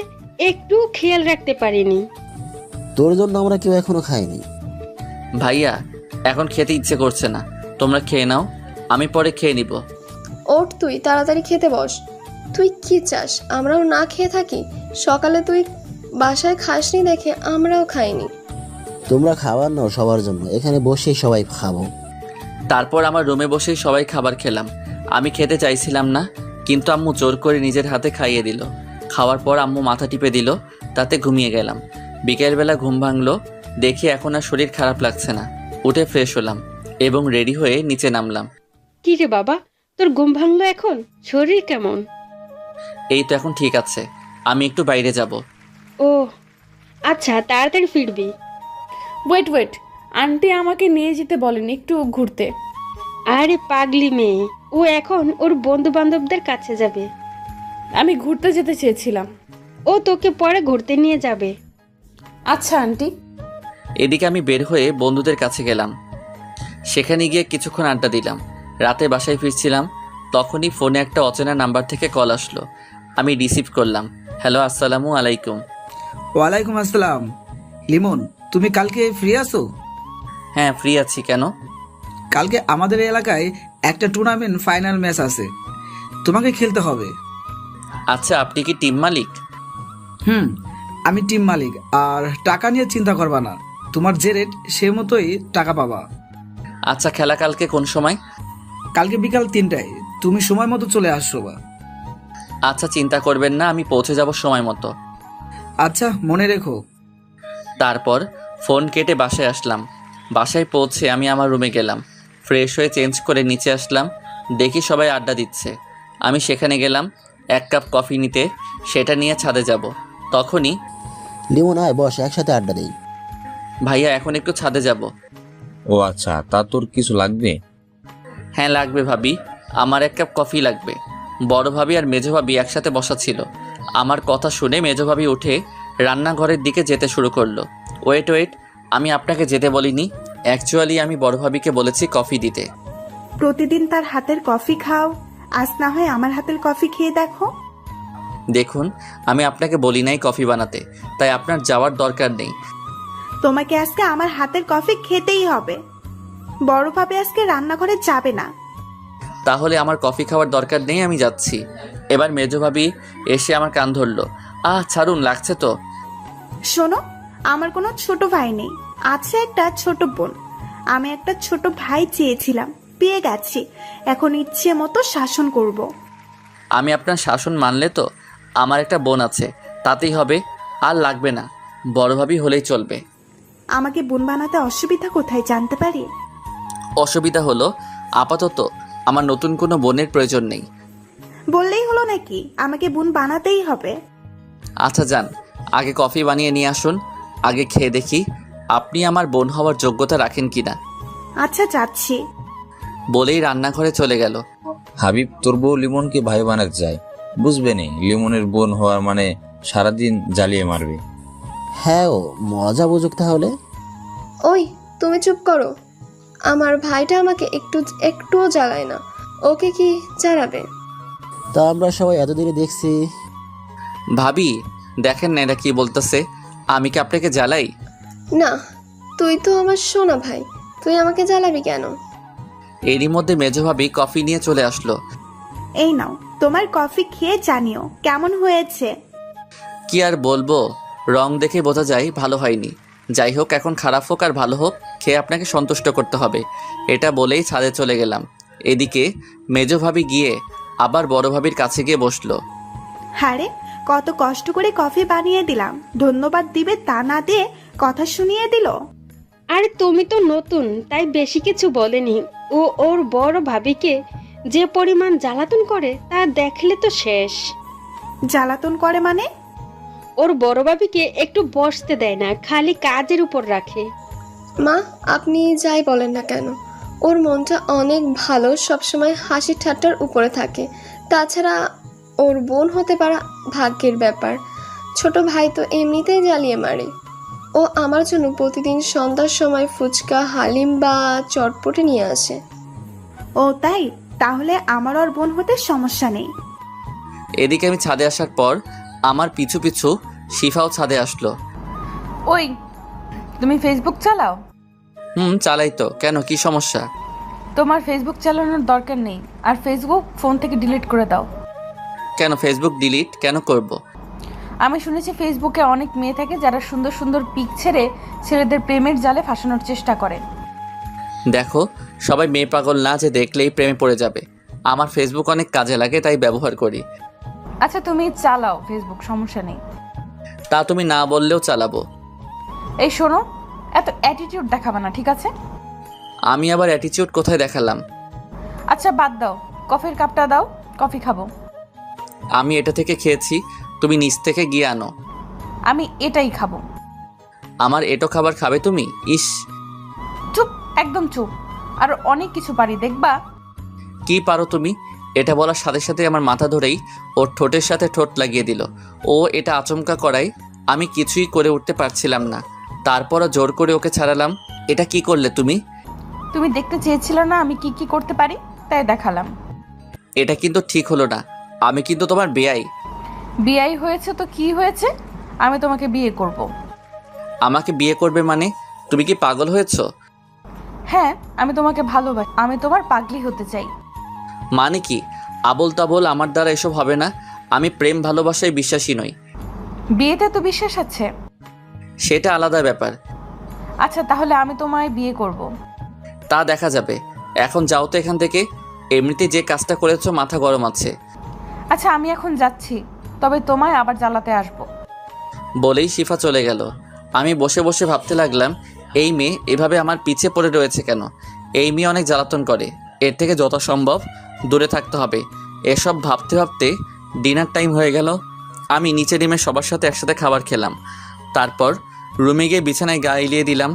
একটু খেয়াল রাখতে পারিনি। তোর জন্য আমরা কেউ এখনো খাইনি। ভাইয়া, এখন খেতে ইচ্ছে করছে না, তোমরা খেয়ে নাও, আমি পরে খেয়ে নিব। ওঠ, তুই তাড়াতাড়ি খেতে বস। তুই কি চাস আমরাও না খেয়ে থাকি? সকালে তুই বাসায় খাসনি দেখে আমরাও খাইনি। তোমরা খাবার নাও সবার জন্য, এখানে বসেই সবাই খাবো। তারপর আমার রুমে বসেই সবাই খাবার খেলাম। আমি খেতে চাইছিলাম না, কিন্তু আম্মু জোর করে নিজের হাতে খাইয়ে দিল। খাওয়ার পর আম্মু মাথা টিপে দিল, তাতে ঘুমিয়ে গেলাম। বিকেলবেলা ঘুম ভাঙলো, দেখি এখন আর শরীর খারাপ লাগছে না। উঠে ফ্রেশ হলাম এবং রেডি হয়ে নিচে নামলাম। কি রে বাবা, তোর ঘুম ভাঙলো এখন? শরীর কেমন? এই তো এখন ঠিক আছে, আমি একটু বাইরে যাব। ও আচ্ছা, তাড়াতাড়ি ফিরবি। ওয়েট, আন্টি আমাকে নিয়ে যেতে বলেন একটু ঘুরতে। আরে পাগলি মেয়ে, ও এখন ওর বন্ধু বান্ধবদের কাছে যাবে। আমি ঘুরতে যেতে চেয়েছিলাম। ও তোকে পরে ঘুরতে নিয়ে যাবে। আচ্ছা আন্টি। এদিকে আমি বের হয়ে বন্ধুদের কাছে গেলাম। সেখানে গিয়ে কিছুক্ষণ আড্ডা দিলাম। রাতে বাসায় ফিরছিলাম, তখনই ফোনে একটা অচেনা নাম্বার থেকে কল আসলো। আমি রিসিভ করলাম। হ্যালো, আসসালামু আলাইকুম। ওয়ালাইকুম আসসালাম। লিমন, তুমি কালকে ফ্রি আছো? হ্যাঁ ফ্রি আছি, কেন? কালকে আমাদের এলাকায় একটা টুর্নামেন্ট ফাইনাল ম্যাচ আছে, তোমাকে খেলতে হবে। আচ্ছা, আপনি কি টিম মালিক? আমি টিম মালিক, আর টাকা নিয়ে চিন্তা করবা না, তোমার যে রেট সে মতোই টাকা পাবা। আচ্ছা, খেলা কালকে কোন সময়? কালকে বিকাল 3টায়, তুমি সময় মতো চলে আসছো বা। আচ্ছা, চিন্তা করবেন না, আমি পৌঁছে যাব সময় মতো। আচ্ছা, মনে রেখো। তারপর ফোন কেটে বাসায় আসলাম। বাসায় পৌঁছে আমি আমার রুমে গেলাম। ফ্রেশ হয়ে চেঞ্জ করে নিচে আসলাম, দেখি সবাই আড্ডা দিচ্ছে। আমি সেখানে গেলাম 1 কাপ কফি নিতে, সেটা নিয়ে ছাদে যাব। তখনই লিমন আয়, বস, একসাথে আড্ডা দেই। ভাইয়া, এখন একটু ছাদে যাব। ও আচ্ছা, তা তোর কিছু লাগবে? হ্যাঁ লাগবে ভাবি, আমার 1 কাপ কফি লাগবে। বড় ভাবি আর মেজো ভাবি একসাথে বসা ছিল। আমার কথা শুনে মেজো ভাবি উঠে রান্নাঘরের দিকে যেতে শুরু করলো। ওয়েট, আমি আপনাকে যেতে বলিনি। অ্যাকচুয়ালি আমি বড় ভাবিকে বলেছি কফি দিতে। প্রতিদিন তার হাতের কফি খাও, আজ না হয় আমার হাতের কফি খেয়ে দেখো। দেখুন, আমি আপনাকে বলি নাই কফি বানাতে, তাই আপনার যাওয়ার দরকার নেই। তোমাকে আজকে আমার হাতের কফি খেতেই হবে। বড় ভাবে আজকে রান্নাঘরে যাবে না। তাহলে আমার কফি খাওয়ার দরকার নেই, আমি যাচ্ছি। এবার মেজো ভাবি এসে আমার কান ধরলো। ছাড়ুন, লাগছে তো। শোনো, আমার কোনো ছোট ভাই নেই, আছে একটা ছোট বোন। আমি একটা ছোট ভাই চেয়েছিলাম, পেয়ে গেছি। এখন ইচ্ছে মতো শাসন করব। আমি আপনার শাসন মানলে তো আমার একটা বোন আছে, তাতেই হবে। আর লাগবে না, বড় ভাবি হলেই চলবে। আমাকে বোন বানাতে অসুবিধা কোথায় জানতে পারি? অসুবিধা হলো আপাতত আমার নতুন কোনো বোনের প্রয়োজন নেই। বললেই হলো নাকি আমাকে বোন বানাতেই হবে? আচ্ছা যান, আগে কফি বানিয়ে নিয়ে আসুন, আগে খেয়ে দেখি আপনি আমার বোন হওয়ার যোগ্যতা রাখেন কিনা। আচ্ছা যাচ্ছি। বলেই রান্নাঘরে চলে গেল। হাবিব, তোর বউ লিমনকে ভাই বানাতে চায়, বুঝবে নি লিমনের বোন হওয়ার মানে সারাদিন জ্বালিয়ে মারবে। হ্যাঁ, ও মজা বুঝুক তাহলে। ওই তুমি চুপ করো। আমার ভাইটা আমাকে একটুও জ্বালায় না, ওকে কি জ্বালাবে? তা আমরা সবাই এতদিনে দেখছি। ভাবি দেখেন না এটা কি বলতেছে, আমি কি আপনাকে জ্বালাই? না, তুই তো আমার সোনা ভাই, তুই আমাকে জ্বালাবি কেন? এরই মধ্যে মেজো ভাবি কফি নিয়ে চলে আসলো। এই নাও তোমার কফি, খেয়ে জানিও কেমন হয়েছে। কি আর বলবো, রং দেখে বোঝা যায় ভালো হয়নি। যাই হোক, এখন খারাপ হোক আর ভালো হোক, খেয়ে আপনাকে সন্তুষ্ট করতে হবে। এটা বলেই ছাদে চলে গেলাম। এদিকে মেজো ভাবি গিয়ে আবার বড় ভাবির কাছে গিয়ে বসলো। হারে, কত কষ্ট করে কফি বানিয়ে দিলাম, ধন্যবাদ দিবে তা না দিয়ে কথা শুনিয়ে দিল। আরে তুমি তো নতুন, তাই বেশি কিছু বলেনি। ও ওর বড় ভাবিকে যে পরিমাণ জ্বালাতন করে তা দেখলে তো শেষ। জ্বালাতন করে মানে? ওর বড় ভাবিকে একটু বসতে দেয় না, খালি কাজের উপর রাখে। মা, আপনি যাই বলেন না কেন, ওর মনটা অনেক ভালো, সবসময় হাসি ঠাট্টার উপরে থাকে। তাছাড়া ওর বোন হতে পারা ভাগ্যের ব্যাপার। ছোট ভাই তো এমনিতেই জ্বালিয়ে মারে। ও আমার জন্য প্রতিদিন সন্ধ্যার সময় ফুচকা, হালিম বা চটপটি নিয়ে আসে। ও তাই, তাহলে আমার ওর বোন হতে সমস্যা নেই। এদিকে আমি ছাদে আসার পর আমার পিছু পিছু শিফাও ছাদে আসলো। ওই, তুমি ফেসবুক চালাও? চালাই তো, কেন কি সমস্যা? তোমার ফেসবুক চালানোর দরকার নেই, আর ফেসবুক ফোন থেকে ডিলিট করে দাও। কেন ফেসবুক ডিলিট কেন করব? আমি শুনেছি ফেসবুকে অনেক মেয়ে থাকে যারা সুন্দর সুন্দর পিক ছেড়ে ছেলেদের প্রেমের জালে ফাঁসানোর চেষ্টা করে। দেখো, সবাই মেয়ে পাগল না যে দেখলেই প্রেমে পড়ে যাবে। আমার ফেসবুক অনেক কাজে লাগে, তাই ব্যবহার করি। আচ্ছা তুমি চালাও ফেসবুক, সমস্যা নেই। তা তুমি না বললেও চালাবো। এই শোনো, এত অ্যাটিটিউড দেখাবে না, ঠিক আছে? আমি আবার অ্যাটিটিউড কোথায় দেখালাম? আচ্ছা বাদ দাও, কফির কাপটা দাও, কফি খাবো। আমি এটা থেকে খেয়েছি, তুমি নিচ থেকে গিয়ে আনো। আমি এটাই খাবো। আমার এটো খাবার খাবে তুমি? ইস, চুপ, একদম চুপ। আর অনেক কিছু পারি, দেখবা। কি পারো তুমি? এটা বলার সাথে সাথে আমার মাথা ধরেই ওর ঠোঁটের সাথে ঠোঁট লাগিয়ে দিল। ও এটা আচমকা করায় আমি কিছুই করে উঠতে পারছিলাম না। তারপরও জোর করে ওকে ছাড়ালাম। এটা কি করলে তুমি? তুমি দেখতে চেয়েছিলে না আমি কি কি করতে পারি, তাই দেখালাম। এটা কিন্তু ঠিক হলো না, আমি কিন্তু তোমার বেয়াই। বিয়ে হয়েছে তো কি হয়েছে, আমি তোমাকে বিয়ে করব। আমাকে বিয়ে করবে মানে? তুমি কি পাগল হয়েছো? হ্যাঁ, আমি তোমাকে ভালোবাসি, আমি তোমার পাগলি হতে চাই। মানে কি? আবোল তাবোল আমার দ্বারা এসব হবে না। আমি প্রেম ভালোবাসায় বিশ্বাসী নই। বিয়েতে তো বিশ্বাস আছে। সেটা আলাদা ব্যাপার। আচ্ছা তাহলে আমি তোমায় বিয়ে করব। তা দেখা যাবে। এখন যাও তো এখান থেকে। এমনিতে যে কাজটা করেছো মাথা গরম আছে। আচ্ছা আমি এখন যাচ্ছি, তবে তোমায় আবার জ্বালাতে আসবো। বলেই শিফা চলে গেল। আমি বসে বসে ভাবতে লাগলাম, এই মেয়ে এভাবে আমার পিছে পড়ে রয়েছে কেন? এই মেয়ে অনেক জ্বালাতন করে, এর থেকে যত সম্ভব দূরে থাকতে হবে। এসব ভাবতে ভাবতে ডিনার টাইম হয়ে গেল। আমি নিচে নেমে সবার সাথে একসাথে খাবার খেলাম। তারপর রুমে গিয়ে বিছানায় গা এলিয়ে দিলাম।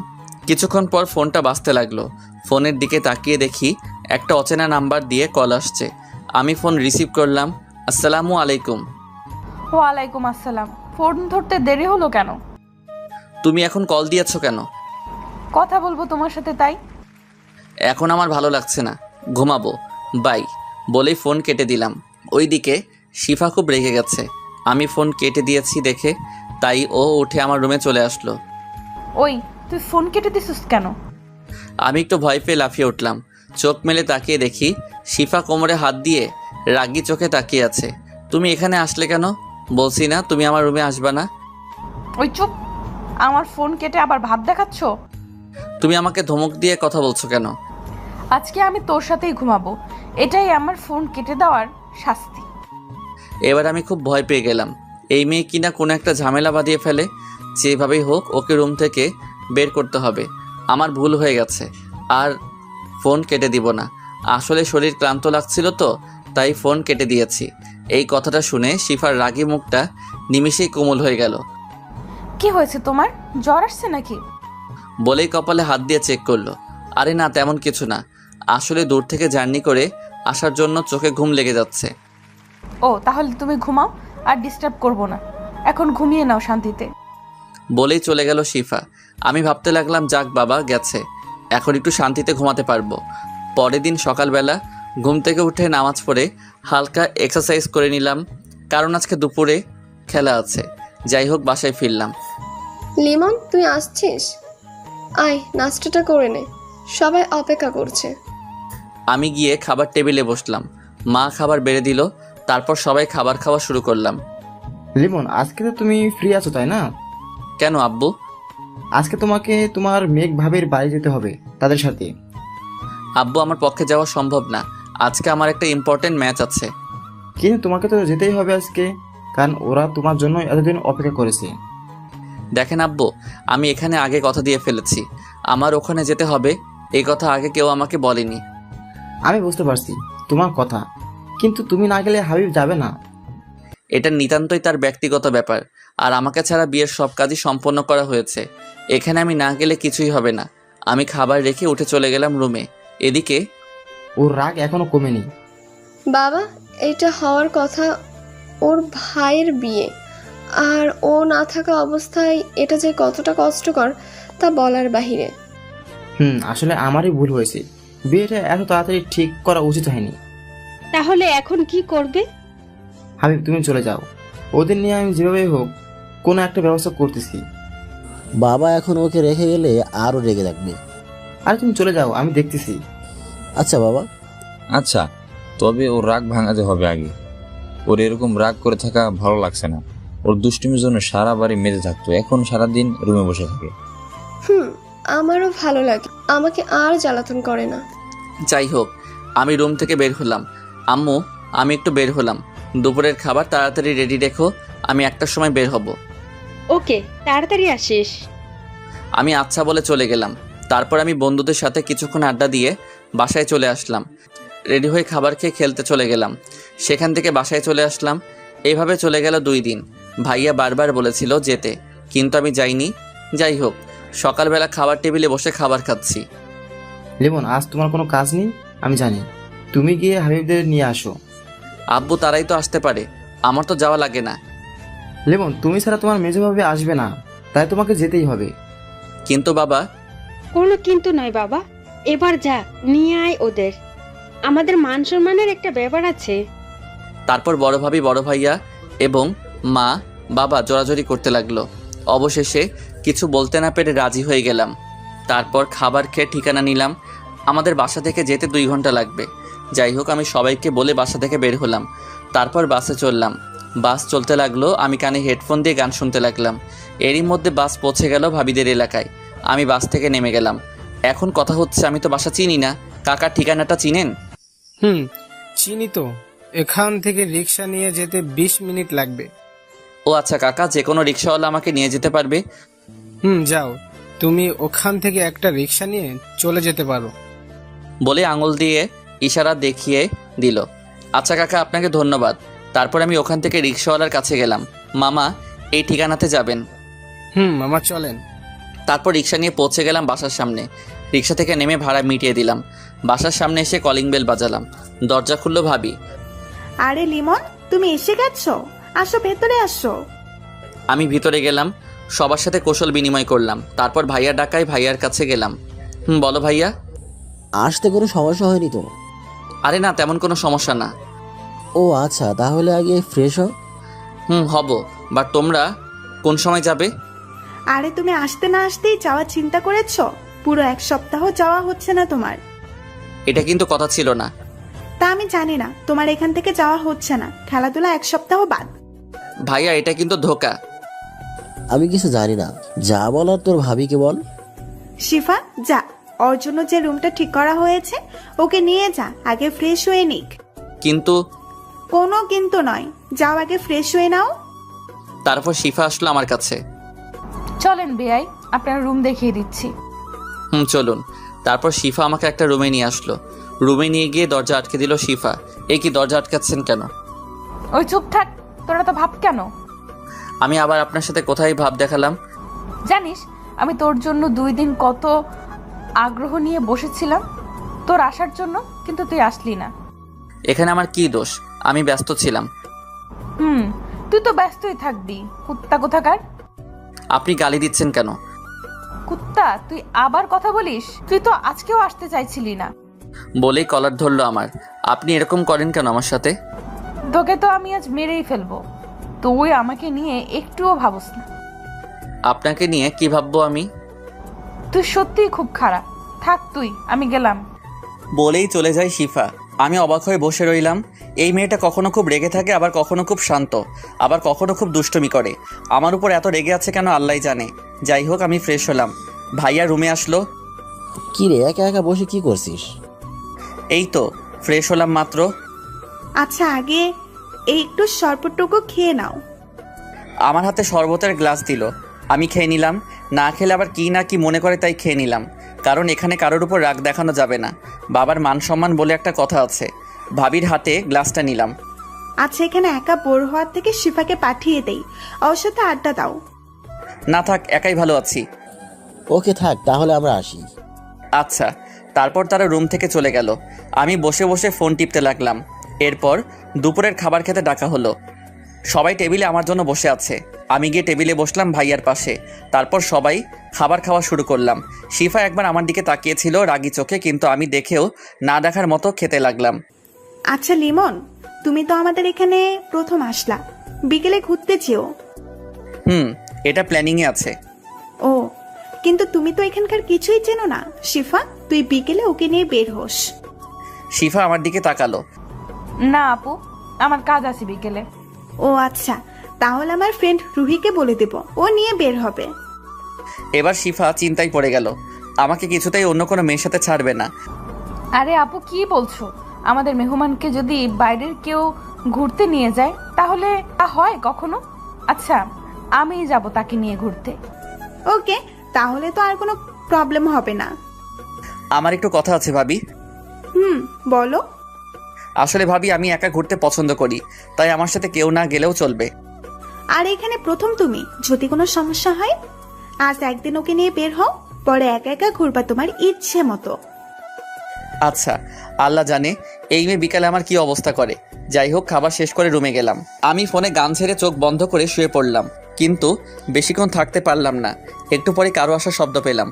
কিছুক্ষণ পর ফোনটা বাজতে লাগলো। ফোনের দিকে তাকিয়ে দেখি একটা অচেনা নাম্বার দিয়ে কল আসছে। আমি ফোন রিসিভ করলাম। আসসালামু আলাইকুম। ওয়ালাইকুম আসসালাম। ফোন ধরতে দেরি হলো কেন? তুমি এখন কল দিয়েছো কেন? কথা বলবো তোমার সাথে, তাই। এখন আমার ভালো লাগছে না, ঘুমাবো, বাই বলেই ফোন কেটে দিলাম। ওইদিকে শিফা খুব রেগে গেছে। আমি ফোন কেটে দিয়েছি দেখে, তাই ও উঠে আমার রুমে চলে আসলো। ওই, তুই ফোন কেটে দিছিস কেন? আমি একটু ভয় পেয়ে লাফিয়ে উঠলাম। চোখ মেলে তাকিয়ে দেখি শিফা কোমরে হাত দিয়ে রাগি চোখে তাকিয়ে আছে। তুমি এখানে আসলে কেন? বলছি না তুমি আমার রুমে আসবা না? ওই চুপ, আমার ফোন কেটে আবার ভাব দেখাচ্ছ। তুমি আমাকে ধমক দিয়ে কথা বলছো কেন? আজকে আমি তোর সাথেই ঘুমাবো, এটাই আমার ফোন কেটে দেওয়ার শাস্তি। এবার আমি খুব ভয় পেয়ে গেলাম। এই মেয়ে কিনা কোনো একটা ঝামেলা বাঁধিয়ে ফেলে। যেভাবেই হোক ওকে রুম থেকে বের করতে হবে। আমার ভুল হয়ে গেছে। আর ফোন কেটে দিব না। আসলে শরীর ক্লান্ত লাগছিল তো, তাই ফোন কেটে দিয়েছি। এই কথাটা শুনে শিফার রাগী মুখটা নিমিষেই কোমল হয়ে গেল। কি হয়েছে তোমার, জ্বর আসছে নাকি? বলেই কপালে হাত দিয়ে চেক করলো। আরে না, তেমন কিছু না। আসলে দূর থেকে জার্নি করে আসার জন্য চোখে ঘুম লেগে যাচ্ছে। ও তাহলে তুমি ঘুমাও, আর ডিস্টার্ব করবো না, এখন ঘুমিয়ে নাও শান্তিতে। বলেই চলে গেল শিফা। আমি ভাবতে লাগলাম, যাক বাবা গেছে, এখন একটু শান্তিতে ঘুমাতে পারবো। পরের দিন সকালবেলা ঘুম থেকে উঠে নামাজ পড়ে হালকা এক্সারসাইজ করে নিলাম, কারণ আজকে দুপুরে খেলা আছে। যাই হোক, বাসায় ফিরলাম। লিমন, তুই আসছিস? আয়, নাস্তাটা করে নে, সবাই অপেক্ষা করছে। আমি গিয়ে খাবার টেবিলে বসলাম। মা খাবার বেড়ে দিল, তারপর সবাই খাবার খাওয়া শুরু করলাম। লিমন, আজকে তো তুমি ফ্রি আছো তাই না? কেন আব্বু? আজকে তোমাকে তোমার মেঘ ভাবির বাড়ি যেতে হবে তাদের সাথে। আব্বু, আমার পক্ষে যাওয়া সম্ভব না, আজকে আমার একটা ইম্পর্টেন্ট ম্যাচ আছে। কিন্তু তোমাকে তো যেতেই হবে আজকে, কারণ ওরা তোমার জন্য এতদিন অপেক্ষা করেছে। দেখেন আব্বু, আমি এখানে আগে কথা দিয়ে ফেলেছি, আমার ওখানে যেতে হবে, এই কথা আগে কেউ আমাকে বলেনি। আমি বুঝতে পারছি তোমার কথা, কিন্তু তুমি না গেলে হাবিব যাবে না। এটা নিতান্তই তার ব্যক্তিগত ব্যাপার, আর আমাকে ছাড়া বিয়ের সব কাজই সম্পন্ন করা হয়েছে। এখানে আমি না গেলে কিছুই হবে না। আমি খাবার রেখে উঠে চলে গেলাম রুমে। এদিকে ওর রাগ এখনো কমেনি। বাবা, এটা হওয়ার কথা, ওর ভাইয়ের বিয়ে, আর ও না থাকা অবস্থায় এটা যে কতটা কষ্টকর তা বলার বাহিরে। আসলে আমারই ভুল হয়েছে, বিয়েটা এত তাড়াতাড়ি ঠিক করা উচিত হয়নি। তাহলে এখন কি করবে? হাবিব, তুমি চলে যাও, ওদের নিয়ে আমি যেভাবে হোক কোনো একটা ব্যবস্থা করতেছি। বাবা এখন ওকে রেখে গেলে আরও রেগে থাকবে। আরে তুমি চলে যাও, আমি দেখতেছি। আচ্ছা বাবা। আচ্ছা, তবে ওর রাগ ভাঙাতে হবে আগে। ওর এরকম রাগ করে থাকা ভালো লাগছে না। ওর দুষ্টুমির জন্য সারা বাড়ি মেতে থাকতো, এখন সারাদিন রুমে বসে থাকে। আমারও ভালো লাগে, আমাকে আর জ্বালাতন করে না। যাই হোক, আমি রুম থেকে বের হলাম। আম্মু, আমি একটু বের হলাম, দুপুরের খাবার তাড়াতাড়ি রেডি রেখো, আমি 1টার সময় বের হব। ওকে, তাড়াতাড়ি আসিস। আমি আচ্ছা বলে চলে গেলাম। তারপর আমি বন্ধুদের সাথে কিছুক্ষণ আড্ডা দিয়ে বাসায় চলে আসলাম। রেডি হয়ে খাবার খেয়ে খেলতে চলে গেলাম, সেখান থেকে বাসায় চলে আসলাম। এইভাবে চলে গেল 2 দিন। ভাইয়া বারবার বলেছিল যেতে, কিন্তু আমি যাইনি। যাই হোক, সকালবেলা খাবার টেবিলে বসে খাবার খাচ্ছি। লিমন, আজ তোমার কোনো কাজ নেই আমি জানি, তুমি গিয়ে হাবিবদের নিয়ে আসো। আব্বু, তারাই তো আসতে পারে, আমার তো যাওয়া লাগে না। লিমন, তুমি ছাড়া তোমার মেজভাবে আসবে না, তাই তোমাকে যেতেই হবে। কিন্তু বাবা। কোনো কিন্তু নয় বাবা, এবার যা, নিয়ে আয় ওদের, আমাদের মান সম্মানের একটা ব্যাপার আছে। তারপর বড় ভাবি, বড় ভাইয়া এবং মা বাবা জোরাজোরি করতে লাগলো। অবশেষে কিছু বলতে না পেরে রাজি হয়ে গেলাম। তারপর খাবার খেয়ে ঠিকানা নিলাম। আমাদের বাসা থেকে যেতে 2 ঘন্টা লাগবে। যাই হোক, আমি সবাইকে বলে বাসা থেকে বের হলাম। তারপর বাসে চললাম। বাস চলতে লাগলো, আমি কানে হেডফোন দিয়ে গান শুনতে লাগলাম। এরই মধ্যে বাস পৌঁছে গেল ভাবিদের এলাকায়। আমি বাস থেকে নেমে গেলাম। এখন কথা হচ্ছে, আমি তো বাসা চিনি না, কাকার ঠিকানাটা চিনেন? চিনি তো, এখান থেকে রিক্সা নিয়ে যেতে 20 মিনিট লাগবে। ও আচ্ছা কাকা, যে কোনো রিক্সাওয়ালা আমাকে নিয়ে যেতে পারবে? যাও, তুমি ওখান থেকে একটা রিক্সা নিয়ে চলে যেতে পারো। বলে আঙুল দিয়ে ইশারা দেখিয়ে দিল। আচ্ছা কাকা, আপনাকে ধন্যবাদ। তারপর আমি ওখান থেকে রিক্সাওয়ালার কাছে গেলাম। মামা, এই ঠিকানাতে যাবেন? মামা চলেন। তারপর রিক্সা নিয়ে পৌঁছে গেলাম বাসার সামনে। রিক্সা থেকে নেমে ভাড়া মিটিয়ে দিলাম। বাসার সামনে এসে কলিং বেল বাজালাম। দরজা খুললো ভাবি। আরে লিমন, তুমি এসে গেছো, আসো ভেতরে আসো। আমি ভিতরে গেলাম, সবার সাথে কৌশল বিনিময় করলাম। তারপর ভাইয়া ডাকায় ভাইয়ার কাছে গেলাম। বলো ভাইয়া। আসতে কোনো সমস্যা হয়নি তো? আরে না, তেমন কোনো সমস্যা না। ও আচ্ছা, তাহলে আগে ফ্রেশ হও। হব, বাট তোমরা কোন সময় যাবে? আরে তুমি আসতে না আসতেই যাওয়ার চিন্তা করেছো? পুরো 1 সপ্তাহ যাওয়া হচ্ছে না তোমার। এটা কিন্তু কথা ছিল না। তা আমি জানি না, তোমার এখান থেকে যাওয়া হচ্ছে না, খেলাধুলা 1 সপ্তাহ বাদ। ভাইয়া, এটা কিন্তু ধোকা। আমি কিছু জানি না, যা বলার তোর ভাবিকে বল। শিফা, যা, ওর জন্য যে রুমটা ঠিক করা হয়েছে ওকে নিয়ে যা, আগে ফ্রেশ হয়ে নিক। কিন্তু। কোনো কিন্তু নয়, যাও আগে ফ্রেশ হয়ে নাও। তারপর শিফা আসলো আমার কাছে। চলেন বেয়াই, আপনার রুম দেখিয়ে দিচ্ছি। চলুন। তারপর শিফা আমাকে একটা রুমে নিয়ে আসলো। রুমে নিয়ে গিয়ে দরজা আটকে দিল শিফা। এই কি, দরজা আটকাচ্ছেন কেন? ওই চুপ থাক, তোরা তো ভাব কেন? আমি আবার আপনার সাথে কোথায় ভাব দেখালাম? জানিস আমি তোর জন্য 2 দিন কত আগ্রহ নিয়ে বসেছিলাম তোর আসার জন্য, কিন্তু তুই আসলি না। এখানে আমার কি দোষ? আমি ব্যস্ত ছিলাম। তুই তো ব্যস্তই থাকবি, কুত্তা কোথাকার। আপনি গালি দিচ্ছেন কেন? কুত্তা, তুই আবার কথা বলিস? তুই তো আজকেও আসতে চাইছিলি না। বলেই কলার ধরলো আমার। আপনি এরকম করেন কেন আমার সাথে? তোকে তো আমি আজ মেরেই ফেলবো। তুই আমাকে নিয়ে একটুও ভাবস না। আপনাকে নিয়ে কি ভাববো আমি? তুই সত্যিই খুব খারাপ। থাক তুই, আমি গেলাম। বলেই চলে যায় শিফা। আমি অবাক হয়ে বসে রইলাম। এই মেয়েটা কখনো খুব রেগে থাকে, আবার কখনো খুব শান্ত, আবার কখনো খুব দুষ্টুমি করে। আমার উপর এত রেগে আছে কেন আল্লাহই জানে। যাই হোক, আমি ফ্রেশ হলাম। ভাইয়া রুমে আসলো। কি রে, একা একা বসে কি করছিস? এই তো ফ্রেশ হলাম মাত্র। আচ্ছা, আগে এই একটু শরবতটুকু খেয়ে নাও। আমার হাতে শরবতের গ্লাস দিল। আমি খেয়ে নিলাম। না খেলে আবার কি না কি মনে করে, তাই খেয়ে নিলাম। কারণ এখানে কারোর উপর রাগ দেখানো যাবে না। বাবার মান সম্মান বলে একটা কথা আছে। ভাবির হাতে গ্লাসটা নিলাম। আচ্ছা, এখানে একা বোর হওয়ার থেকে শিফাকে পাঠিয়ে দেই, ওর সাথে আড্ডা দাও। না থাক, একাই ভালো আছি। ওকে থাক, তাহলে আমরা আসি। আচ্ছা। তারপর তারা রুম থেকে চলে গেল। আমি বসে বসে ফোন টিপতে লাগলাম। এরপর দুপুরের খাবার খেতে ডাকা হলো। সবাই টেবিলে আমার জন্য বসে আছে। আমি গিয়ে টেবিলে বসলাম ভাইয়ার পাশে। তারপর সবাই খাবার খাওয়া শুরু করলাম। শিফা একবার আমার দিকে তাকিয়েছিল রাগী চোখে, কিন্তু আমি দেখেও না দেখার মতো খেতে লাগলাম। আচ্ছা লিমন, তুমি তো আমাদের এখানে প্রথম আসলা, বিকেলে ঘুরতে চেও। এটা প্ল্যানিংয়ে আছে। ও, কিন্তু তুমি তো এখানকার কিছুই চেনো না। শিফা, তুই বিকেলে ওকে নিয়ে বের হোস। শিফা আমার দিকে তাকালো। না আপু, আমার কাজ আছে বিকেলে। ও আচ্ছা, তাহলে আমার ফ্রেন্ড রুহিকে বলে দেব, ও নিয়ে বের হবে। এবার শিফা চিন্তায় পড়ে গেল। আমাকে কিছুতেই অন্য কোনো মেয়ের সাথে ছাড়বে না। আরে আপু, কি বলছো? আমাদের মেহমানকে যদি বাইরের কেউ ঘুরতে নিয়ে যায় তাহলে তা হয় কখনো? আচ্ছা, আমিই যাব তাকে নিয়ে ঘুরতে। ওকে, তাহলে তো আর কোনো প্রবলেম হবে না। আমার একটু কথা আছে ভাবি। বলো। আসলে ভাবি, আমি একা ঘুরতে পছন্দ করি, তাই আমার সাথে কেউ না গেলেও চলবে। আর এখানে প্রথম তুমি, যদি কোনো সমস্যা হয় আজ একদিন ওকে নিয়ে বের হও, পরে একা একা ঘুরবা তোমার ইচ্ছে মতো। আচ্ছা, আল্লাহ জানে এই মেয়ে বিকালে আমার কি অবস্থা করে। যাই হোক, খাবার শেষ করে রুমে গেলাম। আমি ফোনে গান ছেড়ে চোখ বন্ধ করে শুয়ে পড়লাম, কিন্তু বেশিক্ষণ থাকতে পারলাম না। একটু পরে কারো আসার শব্দ পেলাম।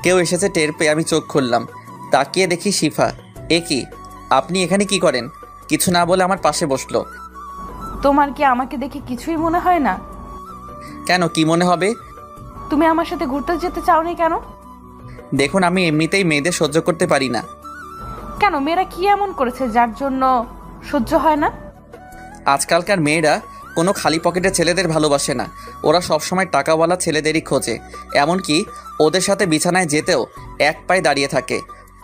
কেউ এসেছে টের পেয়ে আমি চোখ খুললাম। তাকিয়ে দেখি শিফা। এ কি, আপনি এখানে কি করেন? কিছু না বলে আমার পাশে বসলো। তোমার কি আমাকে দেখে কিছুই মনে হয় না? কেন, কি মনে হবে? তুমি আমার সাথে ঘুরতে যেতে চাওনি কেন? দেখুন, আমি এমনিতেই মেয়েদের সহ্য করতে পারি না। কেন, মেয়েরা কি এমন করেছে যার জন্য সহ্য হয় না? আজকালকার মেয়েরা কোনো খালি পকেটে ছেলেদের ভালোবাসে না। ওরা সবসময় টাকাওয়ালা ছেলেদেরই খোঁজে। এমনকি ওদের সাথে বিছানায় যেতেও এক পায়ে দাঁড়িয়ে থাকে।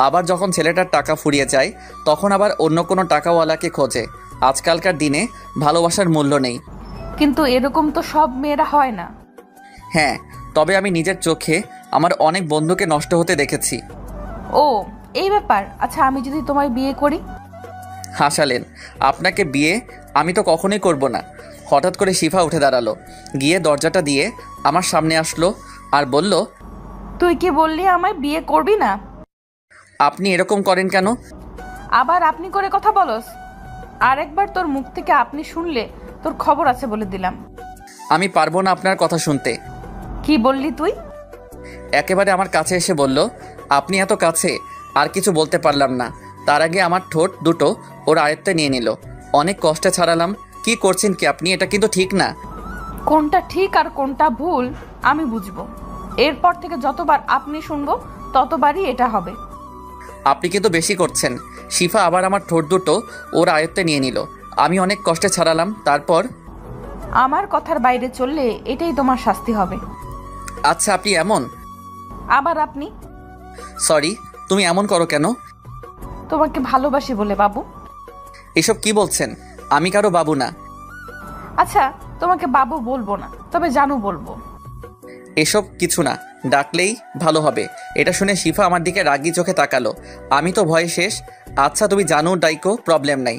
আবার যখন ছেলেটার টাকা ফুরিয়ে যায়, তখন আবার অন্য কোনো টাকাওয়ালাকে খোঁজে। আজকালকার দিনে ভালোবাসার মূল্য নেই। কিন্তু এরকম তো সব মেয়েরা হয় না। হ্যাঁ, তবে আমি নিজের চোখে আমার অনেক বন্ধুকে নষ্ট হতে দেখেছি। ও, এই ব্যাপার। আচ্ছা, আমি যদি তোমায় বিয়ে করি? হাসালেন। আপনাকে বিয়ে আমি তো কখনোই করব না। হঠাৎ করে শিফা উঠে দাঁড়ালো, গিয়ে দরজাটা দিয়ে আমার সামনে আসলো আর বলল, তুই কি বললি আমায় বিয়ে করবি না? আপনি এরকম করেন কেন? আবার আপনি করে কথা বলস? আরেকবার তোর মুখ থেকে আপনি শুনলে তোর খবর আছে বলে দিলাম। আমি পারবো না আপনার কথা শুনতে। কি বললি তুই? একেবারে আমার কাছে এসে বলল, আপনি এত কাছে, আর কিছু বলতে পারলাম না। তার আগে আমার ঠোঁট দুটো ওর আয়ত্তে নিয়ে নিল। অনেক কষ্টে ছাড়ালাম। কি করছেন কি আপনি? এটা কিন্তু ঠিক না। কোনটা ঠিক আর কোনটা ভুল আমি বুঝবো। এরপর থেকে যতবার আপনি শুনবো ততবারই এটা হবে। আপনি কিন্তু বেশি করছেন। শিফা আবার আমার ঠোঁট দুটো ওর আয়ত্তে নিয়ে নিল। আমি অনেক কষ্টে ছাড়ালাম। তারপর আমার কথার বাইরে চললে এটাই তোমার শাস্তি হবে। আচ্ছা, আপনি এমন? আবার আপনি? সরি, তুমি এমন করো কেন? তোমাকে ভালোবাসি বলে বাবু। এসব কি বলছেন? আমি কারো বাবু না। আচ্ছা, তোমাকে বাবু বলবো না, তবে জানু বলবো। এসব কিছু না, ডাকলেই ভালো হবে। এটা শুনে শিফা আমার দিকে রাগি চোখে তাকালো। আমি তো ভয়ে শেষ। আচ্ছা তুমি জানো ডাইকো, প্রবলেম নাই।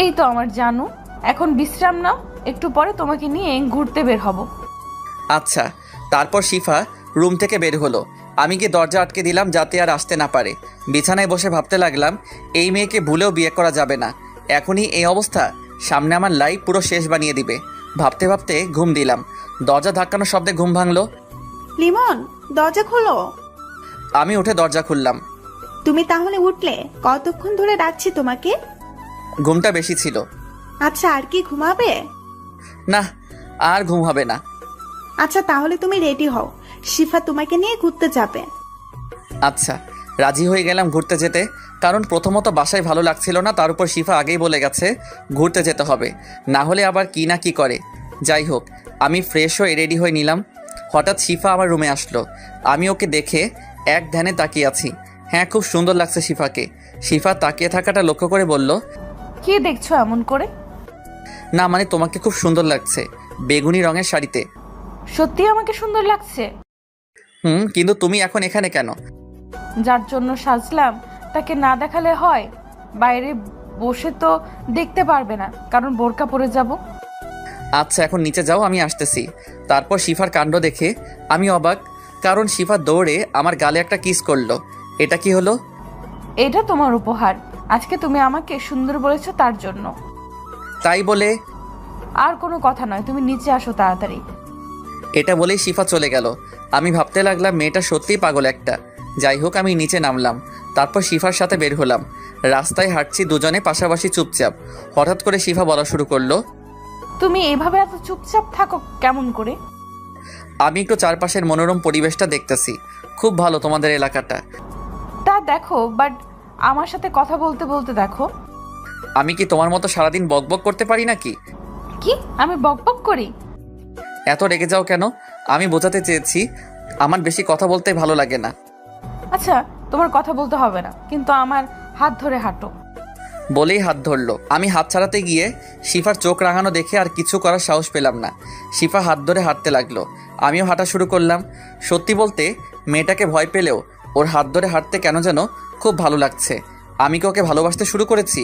এই তো আমার জানু, এখন বিশ্রাম নাও, একটু পরে তোমাকে নিয়ে ঘুরতে বের হব। আচ্ছা। তারপর শিফা রুম থেকে বের হলো। আমি গিয়ে দরজা আটকে দিলাম যাতে আর আসতে না পারে। বিছানায় বসে ভাবতে লাগলাম, এই মেয়েকে ভুলেও বিয়ে করা যাবে না। এখনই এই অবস্থা, সামনে আমার লাইফ পুরো শেষ বানিয়ে দিবে। ভাবতে ভাবতে ঘুম দিলাম। দরজা ধাক্কানোর শব্দে ঘুম ভাঙলো। লিমন, দরজা খোলো। আমি উঠে দরজা খুললাম। তুমি তাহলে উঠলে? কতক্ষণ ধরে ডাকছি তোমাকে। ঘুমটা বেশি ছিল। আচ্ছা, আর কি ঘুমাবে? না, আর ঘুম হবে না। আচ্ছা তাহলে তুমি রেডি হও, শিফা তোমাকে নিয়ে ঘুরতে যাবে। আচ্ছা, রাজি হয়ে গেলাম ঘুরতে যেতে। কারণ প্রথমত বাসায় ভালো লাগছিল না, তার উপর শিফা আগেই বলে গেছে ঘুরতে যেতে হবে, না হলে আবার কি না কি করে। যাই হোক, আমি ফ্রেশ হয়ে রেডি হয়ে নিলাম। হঠাৎ শিফা আমার রুমে আসলো। আমি ওকে দেখে এক ধ্যানে তাকিয়ে আছি। হ্যাঁ, খুব সুন্দর লাগছে শিফাকে। শিফা তাকিয়ে থাকাটা লক্ষ্য করে বলল, কি দেখছো এমন করে? না মানে তোমাকে খুব সুন্দর লাগছে বেগুনি রঙের শাড়িতে। সত্যি আমাকে সুন্দর লাগছে? কিন্তু তুমি এখন এখানে কেন? যার জন্য সাজলাম তাকে না দেখালে হয়? বাইরে বসে তো দেখতে পারবে না, কারণ বোরকা পরে যাব। আচ্ছা এখন নিচে যাও, আমি আসতেছি। তারপর শিফার কাণ্ড দেখে আমি অবাক, কারণ শিফা দৌড়ে আমার গালে একটা কিস করলো। এটা কি হলো? এটা তোমার উপহার, আজকে তুমি আমাকে সুন্দর বলেছো তার জন্য। তাই বলে? আর কোনো কথা নয়, তুমি নিচে আসো তাড়াতাড়ি। এটা বলেই শিফা চলে গেল। আমি ভাবতে লাগলাম মেয়েটা সত্যিই পাগল একটা। যাই হোক, আমি নিচে নামলাম। তারপর শিফার সাথে বের হলাম। রাস্তায় হাঁটছি দুজনে পাশাপাশি চুপচাপ। হঠাৎ করে শিফা বলা শুরু করলো, তুমি এভাবে এত চুপচাপ থাকো কেমন করে? আমি একটু চারপাশের মনোরম পরিবেশটা দেখতেছি। খুব ভালো তোমাদের এলাকাটা। তা দেখো, বাট আমার সাথে কথা বলতে বলতে দেখো। আমি কি তোমার মতো সারাদিন বকবক করতে পারি নাকি? কি আমি বকবক করি? এত রেগে যাও কেন? আমি বোঝাতে চেয়েছি আমার বেশি কথা বলতে ভালো লাগে না। আচ্ছা, তোমার কথা বলতে হবে না, কিন্তু আমার হাত ধরে হাঁটো। বলেই হাত ধরলো। আমি হাত ছাড়াতে গিয়ে শিফার চোখ রাঙানো দেখে আর কিছু করার সাহস পেলাম না। শিফা হাত ধরে হাঁটতে লাগলো, আমিও হাঁটা শুরু করলাম। সত্যি বলতে মেয়েটাকে ভয় পেলেও ওর হাত ধরে হাঁটতে কেন যেন খুব ভালো লাগছে। আমি কি ওকে ভালোবাসতে শুরু করেছি?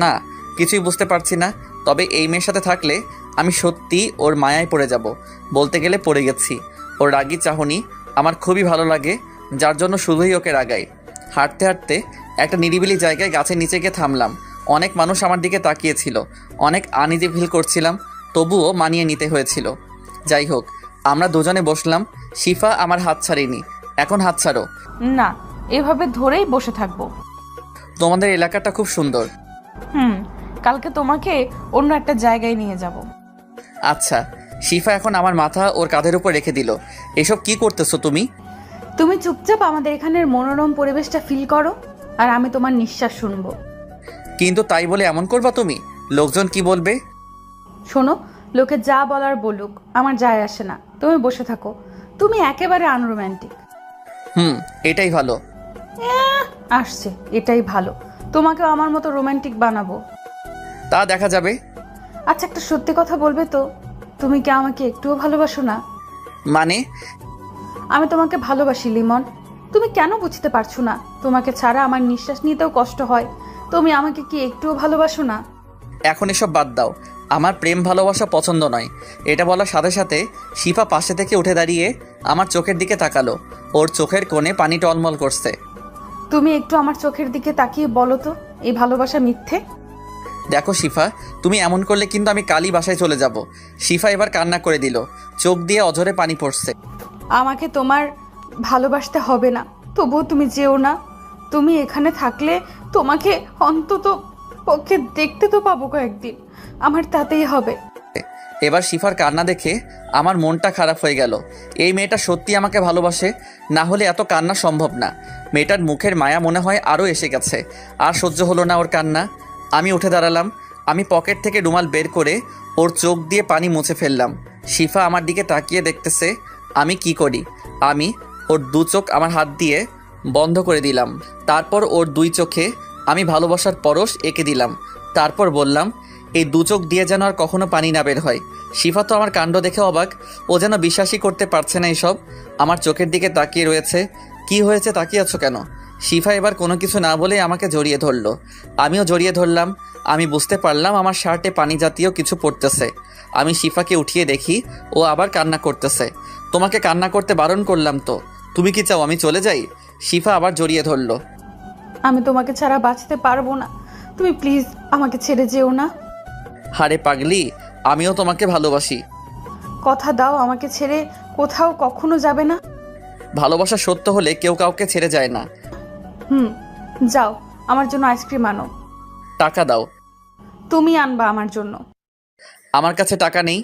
না, কিছুই বুঝতে পারছি না। তবে এই মেয়ের সাথে থাকলে আমি সত্যি ওর মায়ায় পড়ে যাব। বলতে গেলে পড়ে গেছি। ওর রাগী চাহনি আমার খুবই ভালো লাগে, যার জন্য শুধুই ওকে রাগাই। হাঁটতে হাঁটতে একটা নিরিবিলি জায়গায় গাছের নিচে গিয়ে থামলাম। অনেক মানুষ আমার দিকে তাকিয়েছিল। অনেক আনইজি ফিল করছিলাম, তবুও মানিয়ে নিতে হয়েছিল। যাই হোক, আমরা দুজনে বসলাম। শিফা আমার হাত ছাড়েনি। এখন হাত ছাড়ো। না, এভাবে ধরেই বসে থাকবো। তোমাদের এলাকাটা খুব সুন্দর। কালকে তোমাকে অন্য একটা জায়গায় নিয়ে যাব। আচ্ছা। শিফা এখন আমার মাথা ওর কাঁধের উপর রেখে দিল। এসব কি করতেছো তুমি? তুমি চুপচাপ আমাদের এখানের মনোরম পরিবেশটা ফিল করো, আর আমি তোমার নিঃশ্বাস শুনবো। কিন্তু তাই বলে এমন করবা তুমি? লোকজন কি বলবে? শোনো, লোকে যা বলার বলুক, আমার যায় আসে না। তুমি বসে থাকো। তুমি একেবারে আনরোম্যান্টিক। এটাই ভালো। আসছে, এটাই ভালো। তোমাকেও আমার মতো রোমান্টিক বানাবো। তা দেখা যাবে। আচ্ছা, একটা সত্যি কথা বলবে তো, তুমি কি আমাকে একটুও ভালোবাসো না? মানে? আমি তোমাকে ভালোবাসি লিমন। তুমি কেন বুঝতে পারছো না? তোমাকে ছাড়া আমার নিঃশ্বাস নিতেও কষ্ট হয়। তুমি আমাকে কি একটুও ভালোবাসো না? এখন এসব বাদ দাও। আমার প্রেম ভালোবাসা পছন্দ নয়। এটা বলার সাথে সাথে শিফা পাশে থেকে উঠে দাঁড়িয়ে আমার চোখের দিকে তাকালো। ওর চোখের কোণে পানি টলমল করছে। তুমি একটু আমার চোখের দিকে তাকিয়ে বলো তো, এই ভালোবাসা মিথ্যে? দেখো শিফা, তুমি এমন করলে কিন্তু আমি কালই বাসায় চলে যাব। শিফা এবার কান্না করে দিল। চোখ দিয়ে অঝরে পানি পড়ছে। আমাকে তোমার ভালোবাসতে হবে না, তবুও তুমি যেও না। তুমি এখানে থাকলে তোমাকে অন্তত পক্ষে দেখতে তো পাবো কয়েকদিন, আমার তাতেই হবে। এবার শিফার কান্না দেখে আমার মনটা খারাপ হয়ে গেল। এই মেয়েটা সত্যি আমাকে ভালোবাসে, না হলে এত কান্না সম্ভব না। মেয়েটার মুখের মায়া মনে হয় আরও এসে গেছে। আর সহ্য হলো না ওর কান্না। আমি উঠে দাঁড়ালাম। আমি পকেট থেকে রুমাল বের করে ওর চোখ দিয়ে পানি মুছে ফেললাম। শিফা আমার দিকে তাকিয়ে দেখতেছে আমি কি করি। আমি ওর দু চোখ আমার হাত দিয়ে বন্ধ করে দিলাম। তারপর ওর দুই চোখে আমি ভালোবাসার পরশ এঁকে দিলাম। তারপর বললাম, এই দু চোখ দিয়ে যেন আর কখনো পানি না বের হয়। শিফা তো আমার কাণ্ড দেখে অবাক, ও যেন বিশ্বাসই করতে পারছে না এসব। আমার চোখের দিকে তাকিয়ে রয়েছে। কি হয়েছে, তাকিয়ে আছো কেন? শিফা এবার কোনো কিছু না বলে আমাকে জড়িয়ে ধরলো। আমিও জড়িয়ে ধরলাম। আমি বুঝতে পারলাম আমার শার্টে পানি জাতীয় কিছু পড়তেছে। আমি শিফাকে উঠিয়ে দেখি ও আবার কান্না করতেছে। তোমাকে কান্না করতে বারণ করলাম তো, তুমি কি চাও আমি চলে যাই? শিফা আবার জড়িয়ে ধরলো। আমি তোমাকে ছাড়া বাঁচতে পারবো না, তুমি প্লিজ আমাকে ছেড়ে যেও না। হারে পাগলি, আমিও তোমাকে ভালোবাসি। কথা দাও আমাকে ছেড়ে কোথাও কখনো যাবে না। ভালোবাসা সত্য হলে কেউ কাউকে ছেড়ে যায় না। যাও, আমার জন্য আইসক্রিম আনো। টাকা দাও। তুমি আনবা আমার জন্য। আমার কাছে টাকা নেই।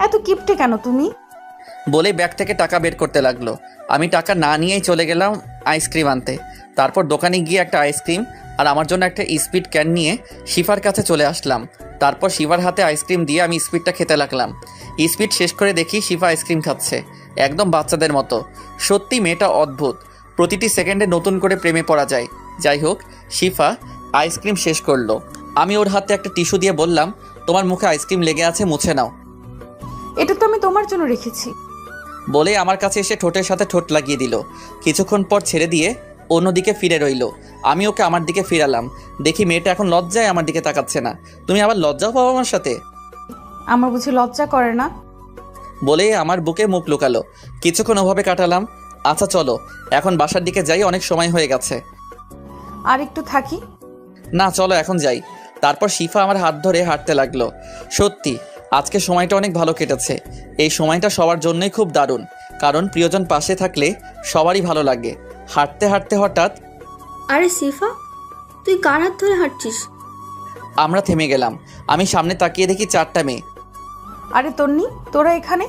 এত কিপটে কেন তুমি? বলে ব্যাগ থেকে টাকা বের করতে লাগলো। আমি টাকা না নিয়েই চলে গেলাম আইসক্রিম আনতে। তারপর দোকানে গিয়ে একটা আইসক্রিম আর আমার জন্য একটা স্পিড ক্যান নিয়ে শিফার কাছে চলে আসলাম। তারপর শিফার হাতে আইসক্রিম দিয়ে আমি স্পিডটা খেতে লাগলাম। স্পিড শেষ করে দেখি শিফা আইসক্রিম খাচ্ছে, একদম বাচ্চাদের মতো। সত্যি মেয়েটা অদ্ভুত, প্রতিটি সেকেন্ডে নতুন করে প্রেমে পড়া যায়। যাই হোক, শিফা আইসক্রিম শেষ করলো। আমি ওর হাতে একটা টিস্যু দিয়ে বললাম, তোমার মুখে আইসক্রিম লেগে আছে, মুছে নাও। এটা তো আমি তোমার জন্য রেখেছি। বলে আমার কাছে এসে ঠোঁটের সাথে ঠোঁট লাগিয়ে দিল। কিছুক্ষণ পর ছেড়ে দিয়ে অন্যদিকে ফিরে রইল। আমি ওকে আমার দিকে ফিরালাম। দেখি মেয়েটা এখন লজ্জায় আমার দিকে তাকাচ্ছে না। তুমি আবার লজ্জাও পাবো আমার সাথে? আমার বুঝি লজ্জা করে না? বলে আমার বুকে মুখ লুকালো। কিছুক্ষণ ওভাবে কাটালাম। আচ্ছা চলো এখন বাসার দিকে যাই, অনেক সময় হয়ে গেছে। আর একটু থাকি? না চলো এখন যাই। তারপর শিফা আমার হাত ধরে হাঁটতে লাগলো। সত্যি আজকে সময়টা অনেক ভালো কেটেছে। এই সময়টা সবার জন্যই খুব দারুণ, কারণ প্রিয়জন পাশে থাকলে সবারই ভালো লাগে। হাঁটতে হাঁটতে হঠাৎ, আরে সিফা, তুই কার হাত ধরে হাঁটছিস? আমরা থেমে গেলাম। আমি সামনে তাকিয়ে দেখি 4টা মেয়ে। আরে তন্নি, তোরা এখানে?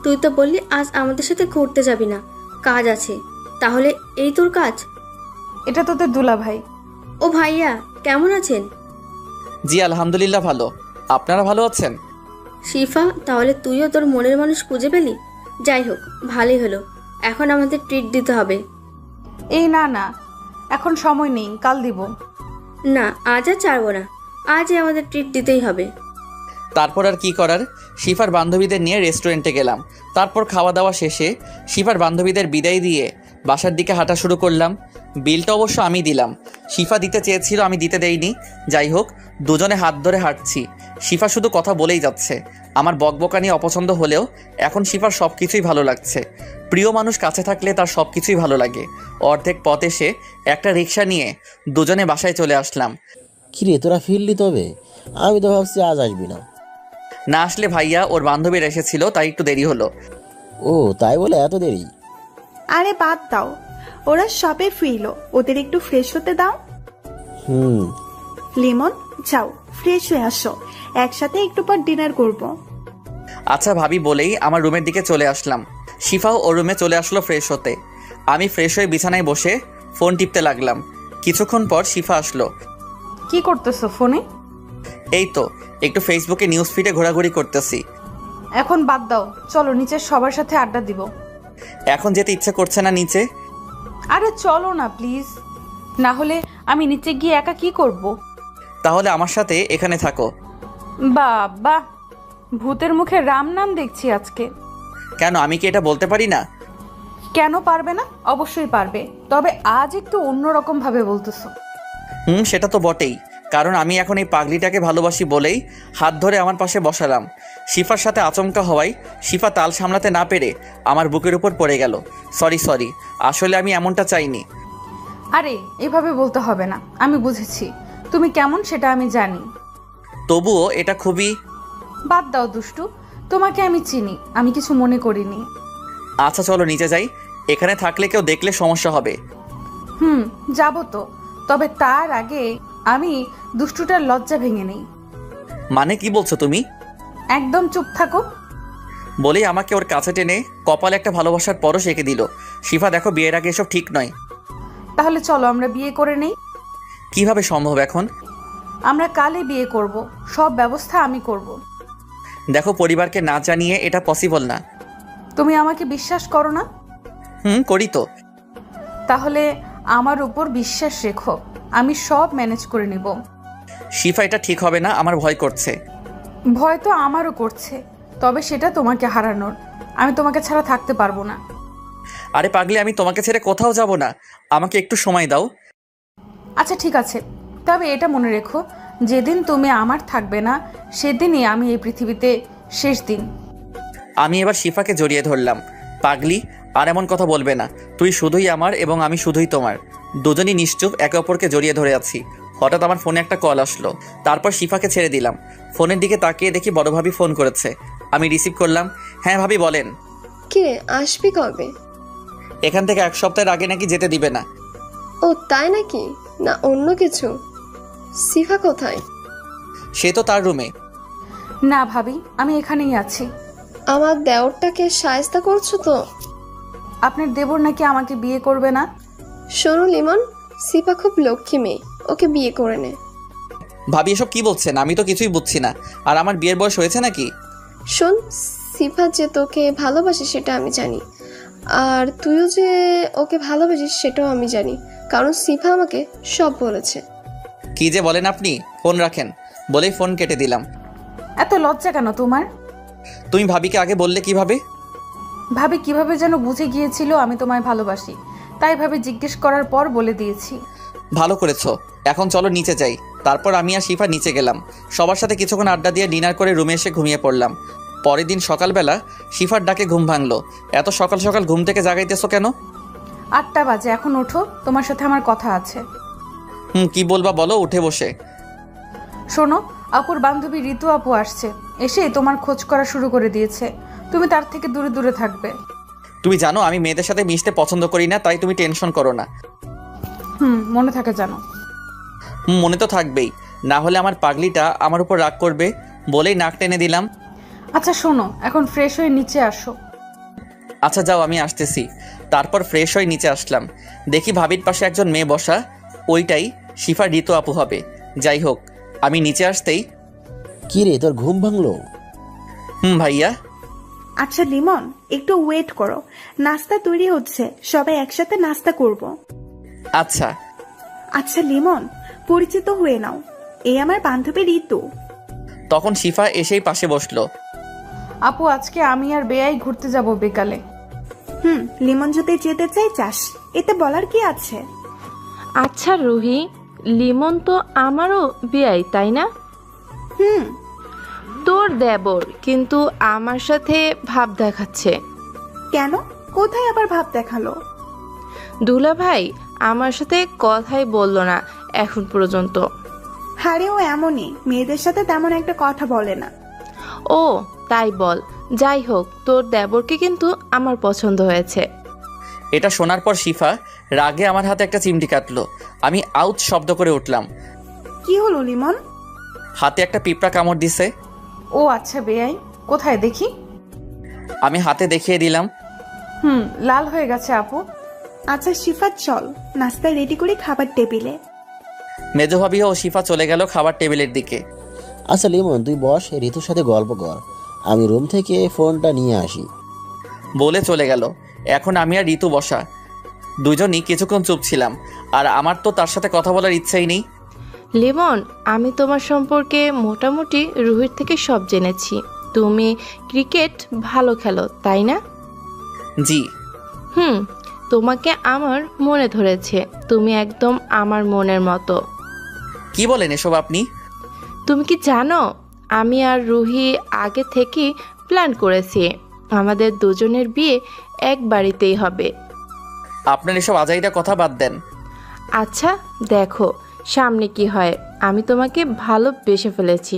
তুই তো বললি আজ আমাদের সাথে ঘুরতে যাবি না, কাজ আছে। তাহলে এই তোর কাজ? এটা তোদের দুলা ভাই। ও ভাইয়া, কেমন আছেন? জি আলহামদুলিল্লাহ ভালো। আপনারা ভালো আছেন? শিফা, তাহলে তুইও তোর মনের মানুষ খুঁজে পেলি। যাই হোক, ভালোই হলো। এখন আমাদের ট্রিট দিতে হবে। এই না না, এখন সময় নেই, কাল দিব। না, আজ আর ছাড়বো না, আজই আমাদের ট্রিট দিতেই হবে। তারপর আর কি করার, শিফার বান্ধবীদের নিয়ে রেস্টুরেন্টে গেলাম। তারপর খাওয়া দাওয়া শেষে শিফার বান্ধবীদের বিদায় দিয়ে বাসার দিকে হাঁটা শুরু করলাম। বিলটা অবশ্য আমি দিলাম, শিফা দিতে চেয়েছিল, আমি দিতে দেইনি। যাই হোক, দুজনে হাত ধরে হাঁটছি। শিফা শুধু কথা বলেই যাচ্ছে। আমার বকবকানি অপছন্দ হলেও এখন শিফার সব কিছুই ভালো লাগছে। প্রিয় মানুষ কাছে থাকলে তার সব কিছুই ভালো লাগে। অর্ধেক পথ এসে একটা রিক্সা নিয়ে দুজনে বাসায় চলে আসলাম। কিরে তোরা ফিরলি? তবে আমি তো ভাবছি আজ আসবি না। না আসলে ভাইয়া ওর বান্ধবীরা এসেছিল, তাই একটু দেরি হলো। ও তাই বলে এত দেরি? আরে বাদ দাও, ওরা সবে ফিরলো, ওদের একটু ফ্রেশ হতে দাও। লিমন, যাও ফ্রেশ হয়ে আসো, একসাথে একটু পর ডিনার করব। আচ্ছা ভাবি বলেই আমার রুমের দিকে চলে আসলাম। শিফাও ওর রুমে চলে আসলো ফ্রেশ হতে। আমি ফ্রেশ হয়ে বিছানায় বসে ফোন টিপতে লাগলাম। কিছুক্ষণ পর শিফা আসলো। কি করতেছো ফোনে? এই তো একটু ফেসবুকে নিউজ ফিডে ঘোরাঘুরি করতেছি। এখন বাদ দাও, চলো নিচে সবার সাথে আড্ডা দিব। এখন যেতে ইচ্ছে করছে না নিচে। আরে চলো না প্লিজ, না হলে আমি নিচে গিয়ে একা কি করব? তাহলে আমার সাথে এখানে থাকো। বাবা, ভূতের মুখে রাম নাম দেখছি আজকে। কেন, আমি কি এটা বলতে পারি না? কেন পারবে না? অবশ্যই পারবে, তবে আজ একটু অন্যরকম ভাবে বলতেছো। সেটা তো বটেই, কারণ আমি এখন এই পাগলিটাকে ভালোবাসি বলেই হাত ধরে আমার পাশে বসালাম। শিফার সাথে আচমকা হওয়ায় শিফা তাল সামলাতে না পেরে আমার বুকের উপর পড়ে গেল। সরি, আসলে আমি এমনটা চাইনি। আরে এভাবে বলতে হবে না, আমি বুঝেছি তুমি কেমন সেটা আমি জানি। তবুও এটা খুবই... বাদ দাও দুষ্টু, তোমাকে আমি চিনি, আমি কিছু মনে করিনি। আচ্ছা চলো নিচে যাই, এখানে থাকলে কেউ দেখলে সমস্যা হবে। যাবো তো, তবে তার আগে আমি দুষ্টুটার লজ্জা ভেঙে নেই। মানে কি বলছো তুমি? একদম চুপ থাকো। বলেই আমাকে ওর কাছে টেনে কপালে একটা ভালোবাসার পরশ এঁকে দিল। শিফা দেখো, বিয়ের আগে এসব ঠিক নয়। তাহলে চলো আমরা বিয়ে করে নেই। কিভাবে সম্ভব এখন? আমরা কালই বিয়ে করব, সব ব্যবস্থা আমি করব। দেখো, পরিবারকে না জানিয়ে এটা পসিবল না। তুমি আমাকে বিশ্বাস করো না? করি তো। তাহলে আমার উপর বিশ্বাস রেখো, আমি সব ম্যানেজ করে নিব। শিফা, এটা ঠিক হবে না, আমার ভয় করছে। ভয় তো আমারও করছে, তবে সেটা তোমাকে হারানোর। আমি তোমাকে ছাড়া থাকতে পারবো না। আরে পাগলি, আমি তোমাকে ছেড়ে কোথাও যাব না, আমাকে একটু সময় দাও। আচ্ছা ঠিক আছে, তবে এটা মনে রেখো, যেদিন তুমি আমার থাকবে না সেদিনই আমি এই পৃথিবীতে শেষ দিন। আমি এবার শিফাকে জড়িয়ে ধরলাম। পাগলি, আর এমন কথা বলবে না, তুই শুধুই আমার এবং আমি শুধুই তোমার। দুজনই নিশ্চুপ একে অপরকে জড়িয়ে ধরে আছি। হঠাৎ আমার ফোনে একটা কল আসলো, তারপর শিফাকে ছেড়ে দিলাম। ফোনের দিকে তাকিয়ে দেখি বড় ভাবি ফোন করেছে। আমি রিসিভ করলাম। হ্যাঁ ভাবি, বলেন। কিরে, আসবি কবে? এখান থেকে 1 সপ্তাহের আগে নাকি যেতে দিবে না। ও তাই নাকি? না অন্য কিছু? সিফা কোথায়? সে তো তার রুমে। না ভাবি, আমি এখানেই আছি। আমার দেওরটাকে শায়েস্তা করছো তো? আপনার দেবর নাকি আমাকে বিয়ে করবে না। শোনো লিমন, সিফা খুব লক্ষ্মী মেয়ে, ওকে বিয়ে করে নে। ভাবি এসব কি বলছেন? আমি তো কিছুই বুঝছি না। আর আমার বিয়ের বয়স হয়েছে নাকি? শোন, সিফা যে তোকে ভালোবাসে সেটা আমি জানি, আর তুইও যে ওকে ভালোবাসিস সেটাও আমি জানি, কারণ সিফা আমাকে সব বলেছে। কি যে বলেন আপনি? ফোন রাখেন বলেই ফোন কেটে দিলাম। এত লজ্জা কেন তোমার? তুমি ভাবিকে আগে বললে কিভাবে? ভাবি কিভাবে যেন বুঝে গিয়েছিল আমি তোমায় ভালোবাসি, তাই ভাবে জিজ্ঞেস করার পর বলে দিয়েছি। ভালো করেছো। এখন চলো নিচে যাই। তারপর আমি আর শিফা নিচে গেলাম। সবার সাথে কিছুক্ষণ আড্ডা দিয়ে ডিনার করে রুমে এসে ঘুমিয়ে পড়লাম। পরের দিন সকালবেলা শিফার ডাকে ঘুম ভাঙলো। এত সকাল সকাল ঘুম থেকে জাগাইতেছো কেন? 8টা বাজে, এখন ওঠো, তোমার সাথে আমার কথা আছে। কি বলবা বলো, উঠে বসে। শোনো, আপুর বান্ধবী ঋতু আপু আসছে, এসে তোমার খোঁজ করা শুরু করে দিয়েছে। তুমি তার থেকে দূরে দূরে থাকবে। তুমি জানো আমি মেয়েদের সাথে মিশতে পছন্দ করি না, তাই তুমি টেনশন করো না। মনে থাকে জানো। মনে তো থাকবেই, না হলে আমার পাগলিটা আমার উপর রাগ করবে বলেই নাক টেনে দিলাম। আচ্ছা শোনো, এখন ফ্রেশ হয়ে নিচে আসো। আচ্ছা যাও, আমি আসতেছি। তারপর ফ্রেশ হয়ে নিচে আসলাম। দেখি ভাবির পাশে একজন মেয়ে বসা, ওইটাই শিফা ঋতু আপু হবে। যাই হোক, আমি নিচে আসতেই, কি রে, তোর ঘুম ভাঙলো? ভাইয়া। আচ্ছা লিমন, একটু ওয়েট করো, নাস্তা তৈরি হচ্ছে, সবাই একসাথে নাস্তা করব। আচ্ছা। আচ্ছা লিমন, পরিচিত হয়ে নাও, এই আমার বান্ধবী ঋতু। তখন শিফা এসেই পাশে বসলো। আপু, আজকে আমি আর বেয়াই ঘুরতে যাব বিকালে। লিমন যদি যেতে চাই চাস, এতে বলার কি আছে? আচ্ছা রুহি, লিমন তো আমারও বিয়াই, তাই না? তোর দেবর, কিন্তু আমার সাথে ভাব দেখাচ্ছে কেন? কোথায় আবার ভাব দেখালো? দুলা ভাই আমার সাথে কথাই বললো না এখন পর্যন্ত। হারে ও এমনই, মেয়েদের সাথে তেমন একটা কথা বলে না। ও তাই বল। যাই হোক, তোর দেবরকে কিন্তু আমার পছন্দ হয়েছে। এটা শোনার পর শিফা রাগে আমার হাতে একটা চিমটি কাটলো। আমি আউট শব্দ করে উঠলাম। কি হলো লিমন? হাতে একটা পিঁপড়া কামড় দিছে। ও আচ্ছা বেয়াই, কোথায় দেখি? আমি হাতে দেখিয়ে দিলাম। লাল হয়ে গেছে আপু। আচ্ছা শিফা, চল নাস্তা রেডি করে খাবার টেবিলে। মেজো ভাবি ও শিফা চলে গেল খাবার টেবিলের দিকে। আচ্ছা লিমন, তুই বস, ঋতুর সাথে গল্প কর, আমি রুম থেকে ফোনটা নিয়ে আসি বলে চলে গেল। এখন আমি আর ঋতু বসা, দুজনই কিছুক্ষণ চুপ ছিলাম। আর আমার তো তার সাথে কথা বলার ইচ্ছাই নেই। লিমন, আমি তোমার সম্পর্কে মোটামুটি রুহির থেকে সব জেনেছি। তুমি ক্রিকেট ভালো খেলো, তাই না? জি। তোমাকে আমার মনে ধরেছে, তুমি একদম আমার মনের মতো। কি বলেন এসব আপনি? তুমি কি জানো, আমি আর রুহি আগে থেকে প্ল্যান করেছি আমাদের দুজনের বিয়ে এক বাড়িতেই হবে। আপনার এসব আজাইরা কথা বাদ দেন। আচ্ছা দেখো সামনে কি হয়, আমি তোমাকে ভালোবেসে ফেলেছি।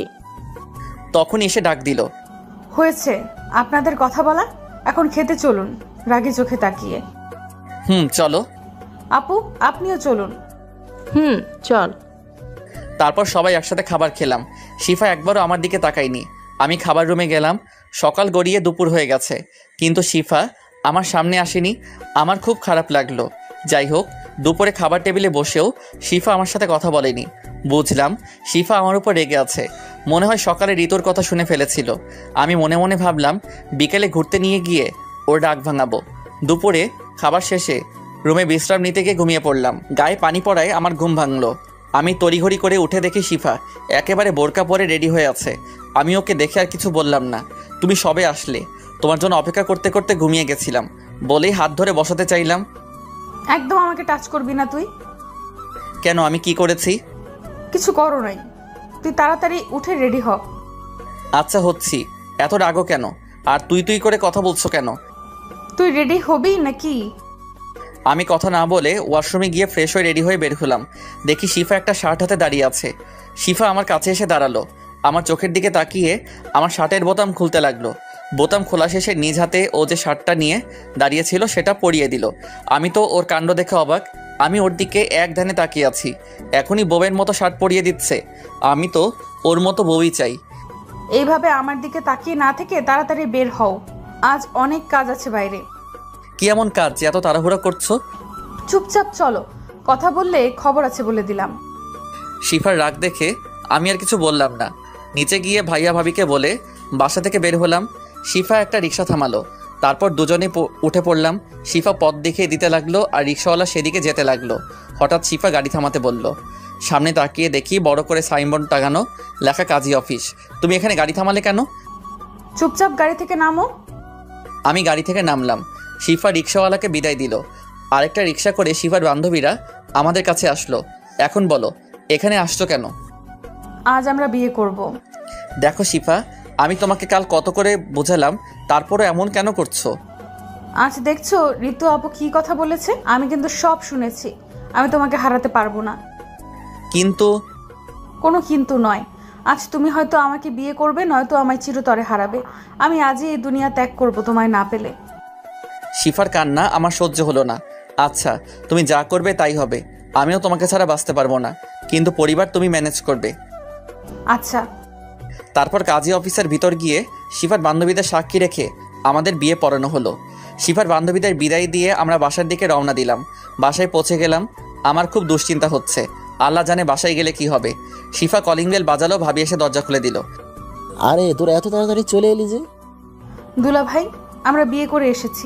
তখন এসে ডাক দিল। হয়েছে আপনাদের কথা বলা, এখন খেতে চলুন, রাগে চোখে তাকিয়ে। চলো। আপু, আপনিও চলুন। চল। তারপর সবাই একসাথে খাবার খেলাম। শিফা একবারও আমার দিকে তাকায়নি। আমি খাবার রুমে গেলাম। সকাল গড়িয়ে দুপুর হয়ে গেছে, কিন্তু শিফা আমার সামনে আসেনি। আমার খুব খারাপ লাগলো। যাই হোক, দুপুরে খাবার টেবিলে বসেও শিফা আমার সাথে কথা বলেনি। বুঝলাম শিফা আমার উপর রেগে আছে। মনে হয় সকালে ঋতুর কথা শুনে ফেলেছিল। আমি মনে মনে ভাবলাম বিকেলে ঘুরতে নিয়ে গিয়ে ওর ডাক ভাঙাবো। দুপুরে খাবার শেষে রুমে বিশ্রাম নিতে গিয়ে ঘুমিয়ে পড়লাম। গায়ে পানি পড়ায় আমার ঘুম ভাঙলো। আমি তড়িঘড়ি করে উঠে দেখি শিফা একেবারে বোরকা পরে রেডি হয়ে আছে। আমি ওকে দেখে আর কিছু বললাম না। তুমি সবে আসলে, তোমার জন্য অপেক্ষা করতে করতে ঘুমিয়ে গেছিলাম বলেই হাত ধরে বসাতে চাইলাম। একদম আমাকে টাচ করবি না তুই। কেন, আমি কি করেছি? কিছু করো নাই, তুই তাড়াতাড়ি উঠে রেডি হ। আচ্ছা হচ্ছি, এত রাগও কেন? আর তুই তুই করে কথা বলছো কেন? তুই রেডি হবি নাকি? আমি কথা না বলে ওয়াশরুমে গিয়ে ফ্রেশ হয়ে রেডি হয়ে বের হলাম। দেখি শিফা একটা শার্ট হাতে দাঁড়িয়ে আছে। শিফা আমার কাছে এসে দাঁড়ালো, আমার চোখের দিকে তাকিয়ে আমার শার্টের বোতাম খুলতে লাগলো। বোতাম খোলা শেষে নিজ হাতে ও যে শার্টটা নিয়ে দাঁড়িয়েছিল সেটা পরিয়ে দিল। আমি তো ওর কাণ্ড দেখে অবাক। আমি ওর দিকে এক ধ্যানে তাকিয়ে আছি। এখনই বউয়ের মতো শার্ট পরিয়ে দিচ্ছে। আমি তো ওর মতো বউই চাই। এইভাবে আমার দিকে তাকিয়ে না থেকে তাড়াতাড়ি বের হও, আজ অনেক কাজ আছে বাইরে। কি এমন কাজ যে এত তাড়াহুড়া করছো? চুপচাপ চলো, কথা বললে খবর আছে বলে দিলাম। শিফার রাগ দেখে আমি আর কিছু বললাম না। নিচে গিয়ে ভাইয়া ভাবিকে বলে বাসা থেকে বের হলাম। শিফা একটা রিক্সা থামালো, তারপর দুজনে উঠে পড়লাম। শিফা পথ দেখিয়ে দিতে লাগলো আর রিক্সাওয়ালা সেদিকে যেতে লাগলো। হঠাৎ শিফা গাড়ি থামাতে বলল। সামনে তাকিয়ে দেখি বড় করে সাইনবোর্ড টাঙানো, লেখা কাজী অফিস। তুমি এখানে গাড়ি থামালে কেন? চুপচাপ গাড়ি থেকে নামো। আমি গাড়ি থেকে নামলাম। শিফা রিক্সাওয়ালাকে বিদায় দিল। আরেকটা রিক্সা করে শিফার বান্ধবীরা আমাদের কাছে আসলো। এখন বলো, এখানে আসছো কেন? আজ আমরা বিয়ে করব। দেখো শিফা, আমি তোমাকে কাল কত করে বোঝালাম, তারপরও এমন কেন করছো? আজ দেখছো ঋতু আপু কি কথা বলেছে? আমি কিন্তু সব শুনেছি। আমি তোমাকে হারাতে পারবো না। কিন্তু কোনো কিন্তু নয়। আজ তুমি হয়তো আমাকে বিয়ে করবে, নয়তো আমায় চিরতরে হারাবে। আমি আজই এই দুনিয়া ত্যাগ করব তোমায় না পেলে। শিফার কান্না আমার সহ্য হলো না। আচ্ছা, তুমি যা করবে তাই হবে। আমিও তোমাকে ছাড়া বাঁচতে পারবো না, কিন্তু পরিবার তুমি ম্যানেজ করবে। আচ্ছা। তারপর কাজী অফিসের ভিতর গিয়ে শিফার বান্ধবীদের সাক্ষী রেখে আমাদের বিয়ে পড়ানো হলো। শিফার বান্ধবীদের বিদায় দিয়ে আমরা বাসার দিকে রওনা দিলাম। বাসায় পৌঁছে গেলাম। আমার খুব দুশ্চিন্তা হচ্ছে, আল্লাহ জানে বাসায় গেলে কি হবে। শিফা কলিং বেল বাজালো, ভাবি এসে দরজা খুলে দিল। আরে তোরা এত তাড়াতাড়ি চলে এলি যে? দুলা ভাই, আমরা বিয়ে করে এসেছি।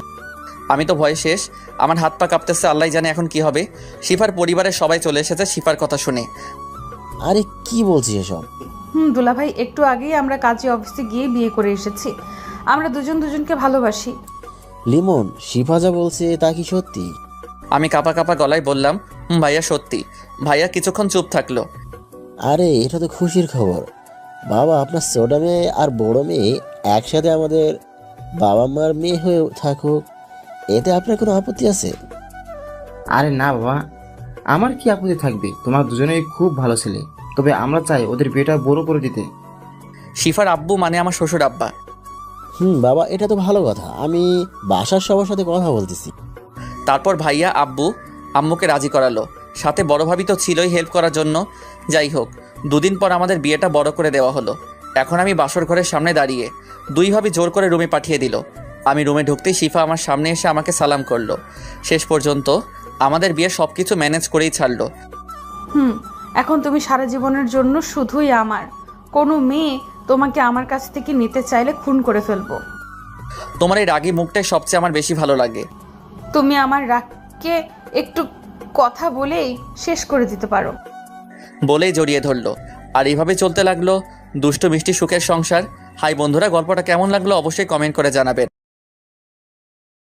আমি তো ভয়ে শেষ, আমার হাত পা কাঁপতেছে, আল্লাহ জানে এখন কি হবে। শিফার পরিবারের সবাই চলে এসেছে শিফার কথা শুনে। আরে কি বলছিস এসব? দুলা ভাই, একটু আগেই আমরা কাজী অফিসে গিয়ে বিয়ে করে এসেছি। আমরা দুজন দুজনকে ভালোবাসি। লিমন, শিফা যা বলছে তা কি সত্যি? আমি কাঁপা কাঁপা গলায় বললাম, ভাইয়া সত্যি। ভাইয়া কিছুক্ষণ চুপ থাকলো। আরে এটা তো খুশির খবর বাবা, আপনার ছোট মেয়ে আর বড় মেয়ে একসাথে আমাদের বাবা মার মেয়ে হয়ে থাকুক, এতে আপনার কোনো আপত্তি আছে? আরে না বাবা, আমার কি আপত্তি থাকবে? তোমার দুজনেই খুব ভালো ছেলে, তবে আমরা চাই ওদের বিয়েটা বড় করে দিতে। শিফার আব্বু মানে আমার শ্বশুর আব্বা। বাবা, এটা তো ভালো কথা, আমি বাসার সবার সাথে কথা বলতেছি। তারপর ভাইয়া আব্বু আম্মুকে রাজি করালো, সাথে বড় ভাবি তো ছিলই হেল্প করার জন্য। যাই হোক, দুদিন পর আমাদের বিয়েটা বড় করে দেওয়া হলো। এখন আমি বাসর ঘরের সামনে দাঁড়িয়ে, দুই ভাবি জোর করে রুমে পাঠিয়ে দিল। আমি রুমে ঢুকতেই শিফা আমার সামনে এসে আমাকে সালাম করলো। শেষ পর্যন্ত আমাদের বিয়ে সব কিছু ম্যানেজ করেই ছাড়লো। এখন তুমি সারা জীবনের জন্য শুধুই আমার। কোনো মেয়ে তোমাকে আমার কাছ থেকে নিতে চাইলে খুন করে ফেলবো। তোমার এই রাগী মুখটাই সবচেয়ে আমার বেশি ভালো লাগে। তুমি আমার রাগকে একটু কথা বলেই শেষ করে দিতে পারো। বলেই জড়িয়ে ধরলো। আর এইভাবে চলতে লাগলো দুষ্টু মিষ্টি সুখের সংসার। হাই বন্ধুরা, গল্পটা কেমন লাগলো অবশ্যই কমেন্ট করে জানাবেন।